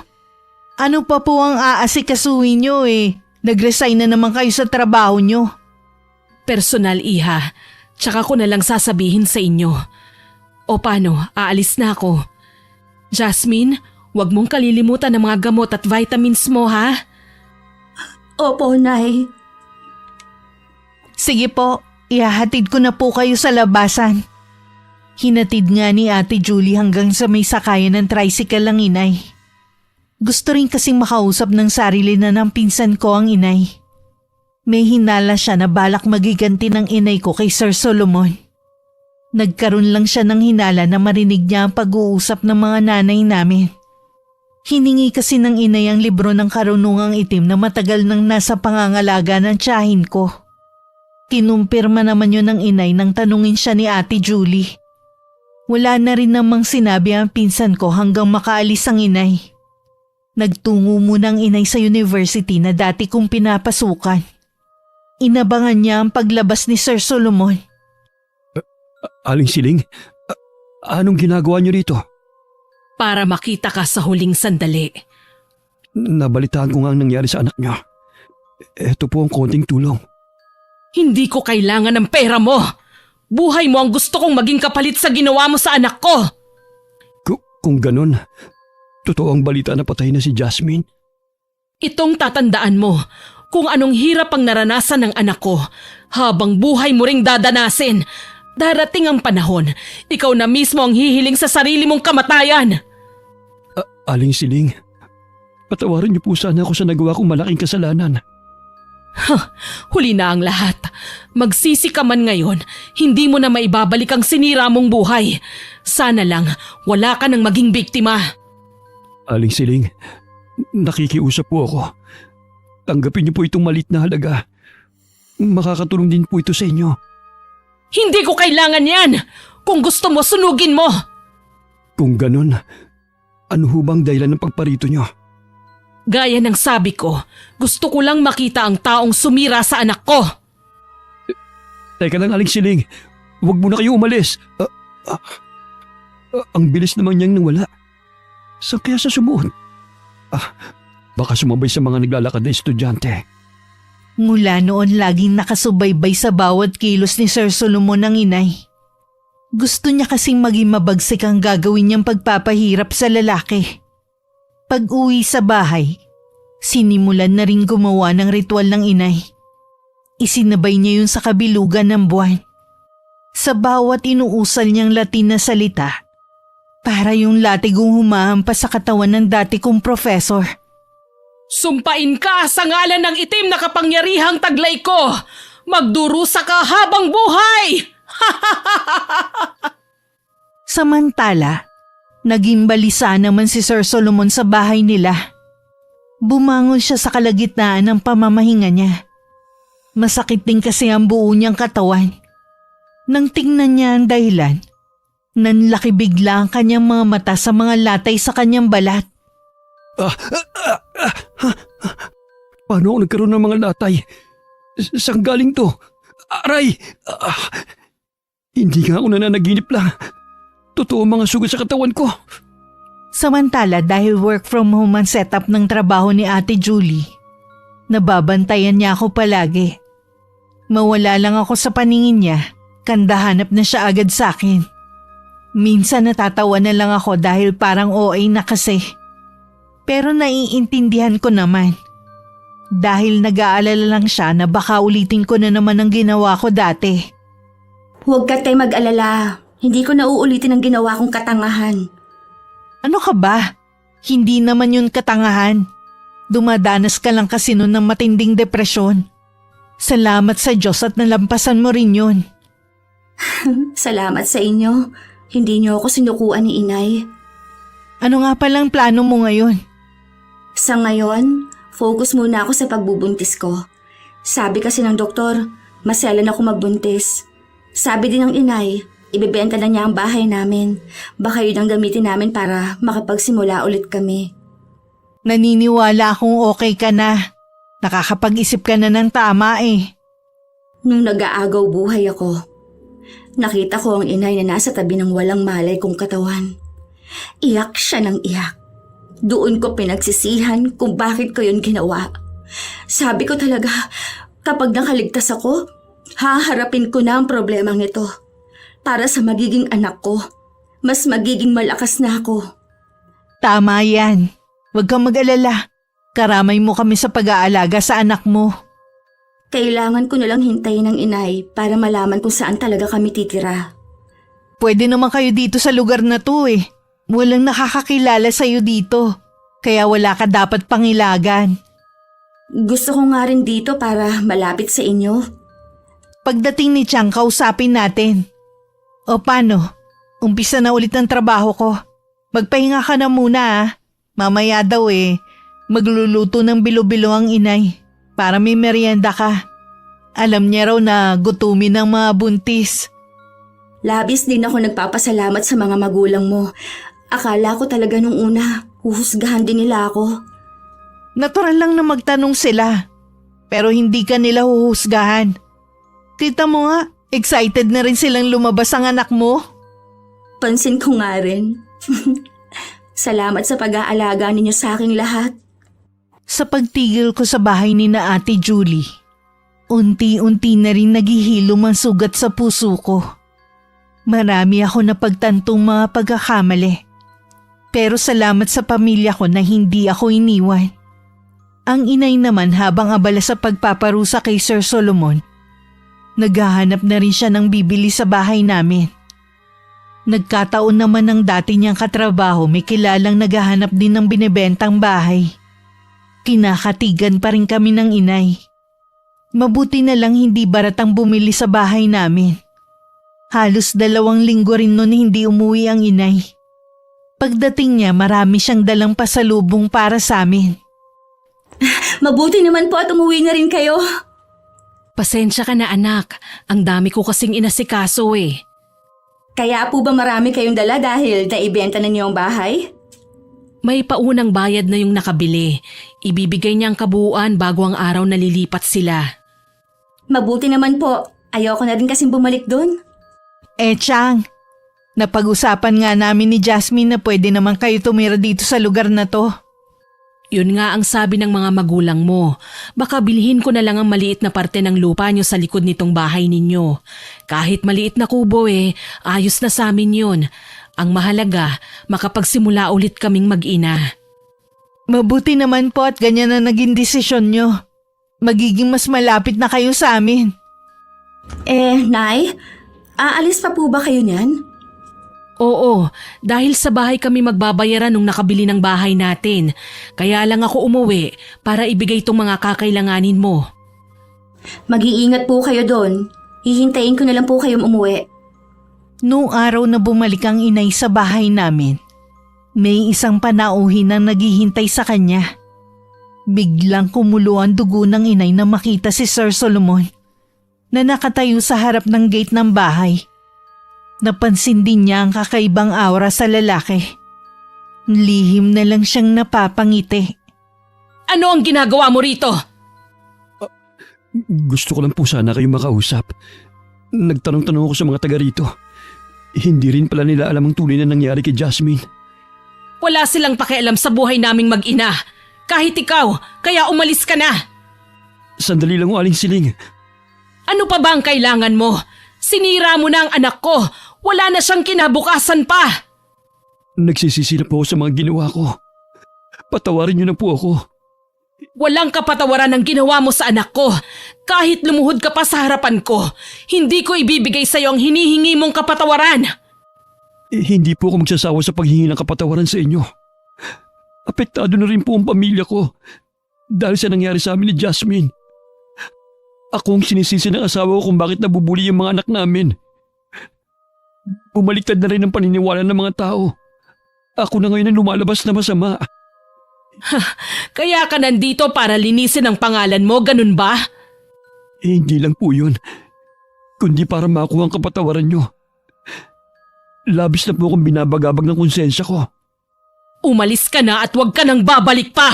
Ano pa po ang aasikasuhin nyo eh? Nag-resign na naman kayo sa trabaho nyo. Personal iha, tsaka ko na lang sasabihin sa inyo. O paano, aalis na ako. Jasmine, huwag mong kalilimutan ng mga gamot at vitamins mo ha. Opo, Nay. Sige po, ihahatid ko na po kayo sa labasan. Hinatid nga ni Ate Julie hanggang sa may sakayan ng tricycle ang inay. Gusto rin kasing makausap ng sarili na ng pinsan ko ang inay. May hinala siya na balak magiganti ng inay ko kay Sir Solomon. Nagkaroon lang siya ng hinala na marinig niya ang pag-uusap ng mga nanay namin. Hiningi kasi ng inay ang libro ng karunungang itim na matagal nang nasa pangangalaga ng tiyahin ko. Kinumpirma naman yun ng inay nang tanungin siya ni Ate Julie. Wala na rin namang sinabi ang pinsan ko hanggang makaalis ang inay. Nagtungo muna ang inay sa university na dati kong pinapasukan. Inabangan niya ang paglabas ni Sir Solomon. Aling Siling, anong ginagawa niyo rito? Para makita ka sa huling sandali. Nabalitaan ko nga ang nangyari sa anak niyo. Ito po ang konting tulong. Hindi ko kailangan ng pera mo. Buhay mo ang gusto kong maging kapalit sa ginawa mo sa anak ko. Kung ganun, totoo ang balita na patay na si Jasmine? Itong tatandaan mo kung anong hirap ang naranasan ng anak ko habang buhay mo ring dadanasin. Darating ang panahon, ikaw na mismo ang hihiling sa sarili mong kamatayan. Aling Siling, patawarin niyo po sana ako sa nagawa kong malaking kasalanan. Huli na ang lahat. Magsisi ka man ngayon, hindi mo na maibabalik ang sinira mong buhay. Sana lang wala ka nang maging biktima. Aling Siling, nakikiusap po ako. Tanggapin niyo po itong maliit na halaga. Makakatulong din po ito sa inyo. Hindi ko kailangan yan! Kung gusto mo, sunugin mo! Kung ganun, ano ho bang dahilan ng pagparito niyo? Gaya ng sabi ko, gusto ko lang makita ang taong sumira sa anak ko. Teka lang, Aling Siling. Huwag muna kayo umalis. Ang bilis naman niyang nawala. Saan kaya sa sumuot? Baka sumabay sa mga naglalakad na estudyante. Mula noon laging nakasubaybay sa bawat kilos ni Sir Solomon ang inay. Gusto niya kasing maging mabagsik ang gagawin niyang pagpapahirap sa lalaki. Pag-uwi sa bahay, sinimulan na rin gumawa ng ritual ng inay. Isinabay niya yun sa kabilugan ng buwan. Sa bawat inuusal niyang Latin na salita, para yung latigong humahampas sa katawan ng dati kong professor. Sumpain ka sa ngalan ng itim na kapangyarihang taglay ko! Magdurusa ka habang buhay! Samantala, naging balisa naman si Sir Solomon sa bahay nila. Bumangon siya sa kalagitnaan ng pamamahinga niya. Masakit din kasi ang buo niyang katawan. Nang tingnan niya ang dahilan, nanlaki bigla ang kanyang mga mata sa mga latay sa kanyang balat. Paano ako nagkaroon ng mga latay? Saan galing to? Aray! Hindi nga ako nananaginip lang. Totoo ang mga sugat sa katawan ko. Samantala dahil work from home ang setup ng trabaho ni Ate Julie, nababantayan niya ako palagi. Mawala lang ako sa paningin niya, kandahanap na siya agad sa akin. Minsan natatawa na lang ako dahil parang OA na kasi. Pero naiintindihan ko naman. Dahil nag-aalala lang siya na baka ulitin ko na naman ang ginawa ko dati. Huwag ka tayo mag-alala. Hindi ko na uulitin ang ginawa kong katangahan. Ano ka ba? Hindi naman yun katangahan. Dumadanas ka lang kasi nun ng matinding depresyon. Salamat sa Diyos at nalampasan mo rin yun. Salamat sa inyo. Hindi niyo ako sinukuan ni inay. Ano nga palang plano mo ngayon? Sa ngayon, focus muna ako sa pagbubuntis ko. Sabi kasi ng doktor, maselan ako magbuntis. Sabi din ng inay, ibebenta na niya ang bahay namin. Baka yun ang gamitin namin para makapagsimula ulit kami. Naniniwala akong okay ka na. Nakakapag-isip ka na ng tama eh. Nung nag-aagaw buhay ako, nakita ko ang inay na nasa tabi ng walang malay kong katawan. Iyak siya ng iyak. Doon ko pinagsisihan kung bakit ko yun ginawa. Sabi ko talaga, kapag nakaligtas ako, haharapin ko na ang problemang ito. Para sa magiging anak ko, mas magiging malakas na ako. Tama yan. Huwag kang mag-alala. Karamay mo kami sa pag-aalaga sa anak mo. Kailangan ko nalang hintayin ng inay para malaman kung saan talaga kami titira. Pwede naman kayo dito sa lugar na to eh. Walang nakakakilala sa'yo dito, kaya wala ka dapat pangilagan. Gusto ko nga rin dito para malapit sa inyo. Pagdating ni Chang, kausapin natin. O paano? Umpisa na ulit ang trabaho ko. Magpahinga ka na muna ah. Mamaya daw magluluto ng bilo-bilo ang inay para may merienda ka. Alam niya raw na gutumin ng mga buntis. Labis din ako nagpapasalamat sa mga magulang mo. Akala ko talaga nung una, huhusgahan din nila ako. Natural lang na magtanong sila, pero hindi ka nila huhusgahan. Kita mo nga, excited na rin silang lumabas ang anak mo. Pansin ko nga rin. Salamat sa pag-aalaga ninyo sa aking lahat. Sa pagtigil ko sa bahay ni na Ate Julie, unti-unti na rin naghihilom ang sugat sa puso ko. Marami ako napagtantong mga pagkakamali. Pero salamat sa pamilya ko na hindi ako iniwan. Ang inay naman habang abala sa pagpaparusa kay Sir Solomon, naghahanap na rin siya ng bibili sa bahay namin. Nagkataon naman ng dati niyang katrabaho may kilalang naghahanap din ng binibentang bahay. Kinakatigan pa rin kami ng inay. Mabuti na lang hindi baratang bumili sa bahay namin. Halos 2 linggo rin noon hindi umuwi ang inay. Pagdating niya marami siyang dalang pasalubong para sa amin. Mabuti naman po at umuwi na rin kayo. Pasensya ka na anak, ang dami ko kasing inasikaso Kaya po ba marami kayong dala dahil naibenta na niyo ang bahay? May paunang bayad na yung nakabili. Ibibigay niya ang kabuuan bago ang araw na lilipat sila. Mabuti naman po. Ayoko na rin kasing bumalik doon. Chang, napag-usapan nga namin ni Jasmine na pwede naman kayo tumira dito sa lugar na to. Yun nga ang sabi ng mga magulang mo. Baka bilhin ko na lang ang maliit na parte ng lupa nyo sa likod nitong bahay ninyo. Kahit maliit na kubo ayos na sa amin yun. Ang mahalaga, makapagsimula ulit kaming mag-ina. Mabuti naman po at ganyan na naging desisyon nyo. Magiging mas malapit na kayo sa amin. Nay, aalis pa po ba kayo niyan? Oo, dahil sa bahay kami magbabayaran nung nakabili ng bahay natin. Kaya lang ako umuwi para ibigay itong mga kakailanganin mo. Mag-iingat po kayo doon. Hihintayin ko na lang po kayong umuwi. Noong araw na bumalik ang inay sa bahay namin, may isang panauhin ang naghihintay sa kanya. Biglang kumulo ang dugo ng inay na makita si Sir Solomon na nakatayo sa harap ng gate ng bahay. Napansin din niya ang kakaibang aura sa lalaki. Lihim na lang siyang napapangiti. Ano ang ginagawa mo rito? Gusto ko lang po sana kayong makausap. Nagtanong-tanong ako sa mga taga rito. Hindi rin pala nila alam ang tunay na nangyari kay Jasmine. Wala silang pakialam sa buhay naming mag-ina. Kahit ikaw, kaya umalis ka na. Sandali lang, Aling Siling. Ano pa ba ang kailangan mo? Sinira mo na ang anak ko. Wala na siyang kinabukasan pa. Nagsisisi na po ako sa mga ginawa ko. Patawarin niyo na po ako. Walang kapatawaran ang ginawa mo sa anak ko. Kahit lumuhod ka pa sa harapan ko, hindi ko ibibigay sa iyo ang hinihingi mong kapatawaran. Hindi po ako magsasawa sa paghingi ng kapatawaran sa inyo. Apektado na rin po ang pamilya ko dahil sa nangyari sa amin ni Jasmine. Ako ang sinisisi ng asawa ko kung bakit nabubuli yung mga anak namin. Bumaliktad na rin ang paniniwala ng mga tao. Ako na ngayon ang lumalabas na masama. Kaya ka nandito para linisin ang pangalan mo, ganun ba? Hindi lang po yun, kundi para makuha ang kapatawaran nyo. Labis na po akong binabagabag ng konsensya ko. Umalis ka na at huwag ka nang babalik pa.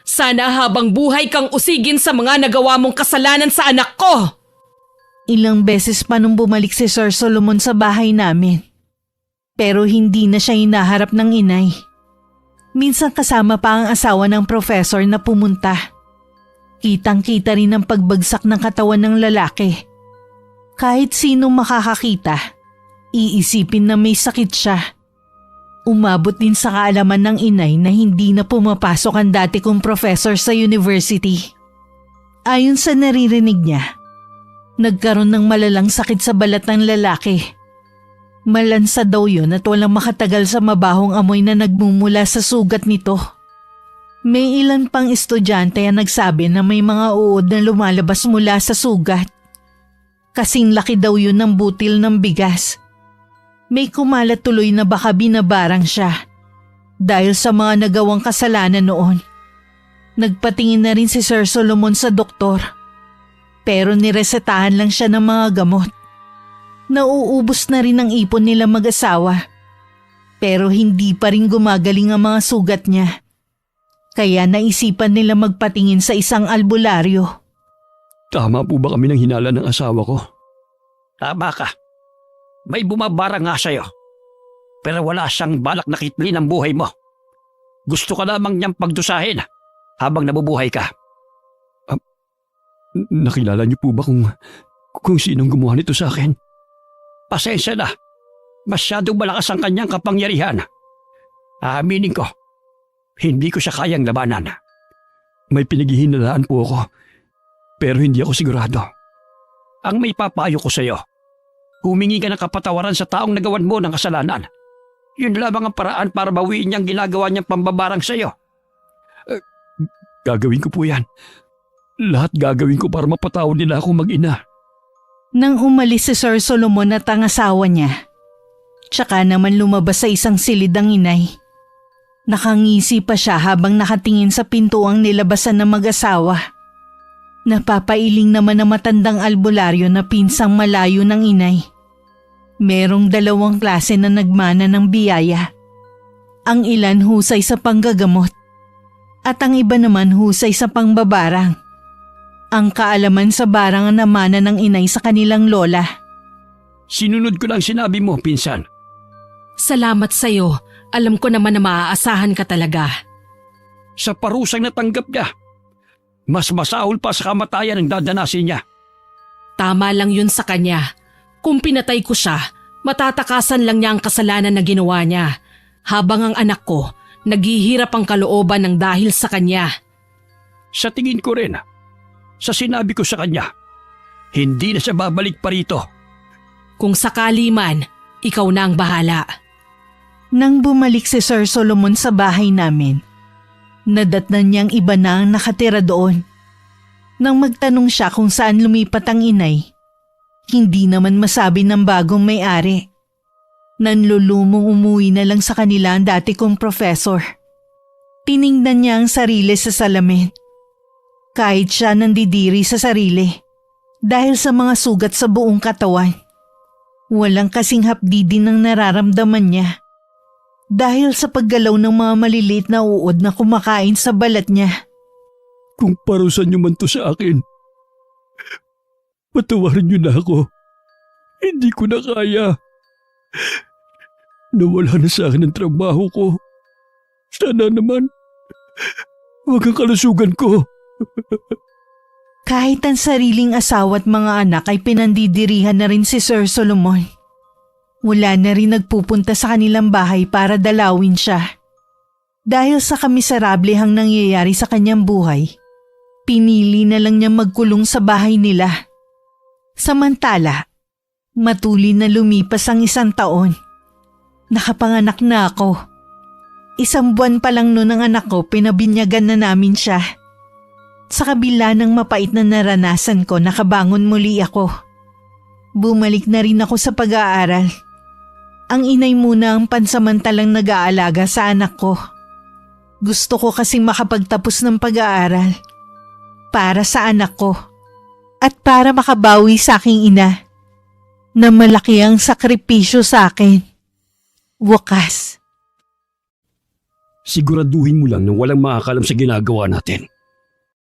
Sana habang buhay kang usigin sa mga nagawa mong kasalanan sa anak ko. Ilang beses pa nung bumalik si Sir Solomon sa bahay namin. Pero hindi na siya hinaharap ng inay. Minsan kasama pa ang asawa ng professor na pumunta. Kitang-kita rin ang pagbagsak ng katawan ng lalaki. Kahit sino makakakita, iisipin na may sakit siya. Umabot din sa kaalaman ng inay na hindi na pumapasok ang dati kong professor sa university. Ayon sa naririnig niya, nagkaroon ng malalang sakit sa balat ng lalaki. Malansa daw yun at walang makatagal sa mabahong amoy na nagmumula sa sugat nito. May ilan pang estudyante ang nagsabi na may mga uod na lumalabas mula sa sugat. Kasing laki daw yun ng butil ng bigas. May kumalat tuloy na baka binabarang siya. dahil sa mga nagawang kasalanan noon. Nagpatingin na rin si Sir Solomon sa doktor, pero niresetahan lang siya ng mga gamot. Nauubos na rin ang ipon nila mag-asawa, pero hindi pa rin gumagaling ang mga sugat niya. Kaya naisipan nila magpatingin sa isang albularyo. Tama po ba kami ng hinala ng asawa ko? Tama ka. May bumabara nga sa'yo. Pero wala siyang balak na kitlin ang buhay mo. Gusto ka lamang niyang pagdusahin habang nabubuhay ka. Nakilala niyo po ba kung sinong gumawa nito sa akin? Pasensya na. Masyadong malakas ang kanyang kapangyarihan. Aaminin ko, hindi ko siya kayang labanan. May pinaghihinalaan po ako, pero hindi ako sigurado. Ang may papayo ko sa'yo, humingi ka ng kapatawaran sa taong nagawan mo ng kasalanan. Yun lamang ang paraan para bawiin niyang ginagawa niyang pambabarang sa'yo. Gagawin ko po yan. Lahat gagawin ko para mapatawad nila ako mag-ina. Nang umalis si Sir Solomon at ang asawa niya, tsaka naman lumabas sa isang silid ang inay. Nakangisi pa siya habang nakatingin sa pintuang nilabasan ng mag-asawa. Napapailing naman ang matandang albularyo na pinsang malayo ng inay. Merong 2 klase na nagmana ng biyaya. Ang ilan husay sa panggagamot at ang iba naman husay sa pangbabarang. Ang kaalaman sa barang ang namana ng inay sa kanilang lola. Sinunod ko lang sinabi mo, pinsan. Salamat sa'yo. Alam ko naman na maaasahan ka talaga. Sa parusang natanggap niya, mas masahol pa sa kamatayan ang dadanasin niya. Tama lang yun sa kanya. Kung pinatay ko siya, matatakasan lang niya ang kasalanan na ginawa niya. Habang ang anak ko, naghihirap ang kalooban ng dahil sa kanya. Sa tingin ko rin, sa sinabi ko sa kanya, hindi na siya babalik pa rito. Kung sakali man, ikaw na ang bahala. Nang bumalik si Sir Solomon sa bahay namin, nadatnan niyang iba na ang nakatira doon. Nang magtanong siya kung saan lumipat ang inay, hindi naman masabi ng bagong may-ari. Nanlulumong umuwi na lang sa kanila ang dati kong professor. Tiningnan niya ang sarili sa salamin. Kahit siya nandidiri sa sarili dahil sa mga sugat sa buong katawan. Walang kasing hapdi din ang nararamdaman niya. Dahil sa paggalaw ng mga maliliit na uod na kumakain sa balat niya. Kung parusan niyo man to sa akin, patawarin niyo na ako. Hindi ko na kaya. Nawala na sa akin ang trabaho ko. Sana naman, huwag ang kalusugan ko. Kahit ang sariling asawa at mga anak ay pinandidirihan na rin si Sir Solomon. Wala na rin nagpupunta sa kanilang bahay para dalawin siya. Dahil sa kamiserablehang nangyayari sa kanyang buhay, pinili na lang niya magkulong sa bahay nila. Samantala, matuli na lumipas ang 1 taon. Nakapanganak na ako. 1 buwan pa lang noon ang anak ko, pinabinyagan na namin siya. Sa kabila ng mapait na naranasan ko, nakabangon muli ako. Bumalik na rin ako sa pag-aaral. Ang inay muna ang pansamantalang nag-aalaga sa anak ko. Gusto ko kasing makapagtapos ng pag-aaral. Para sa anak ko. At para makabawi sa aking ina. Na malaki ang sakripisyo sa akin. Wakas. Siguraduhin mo lang na walang makakalam sa ginagawa natin.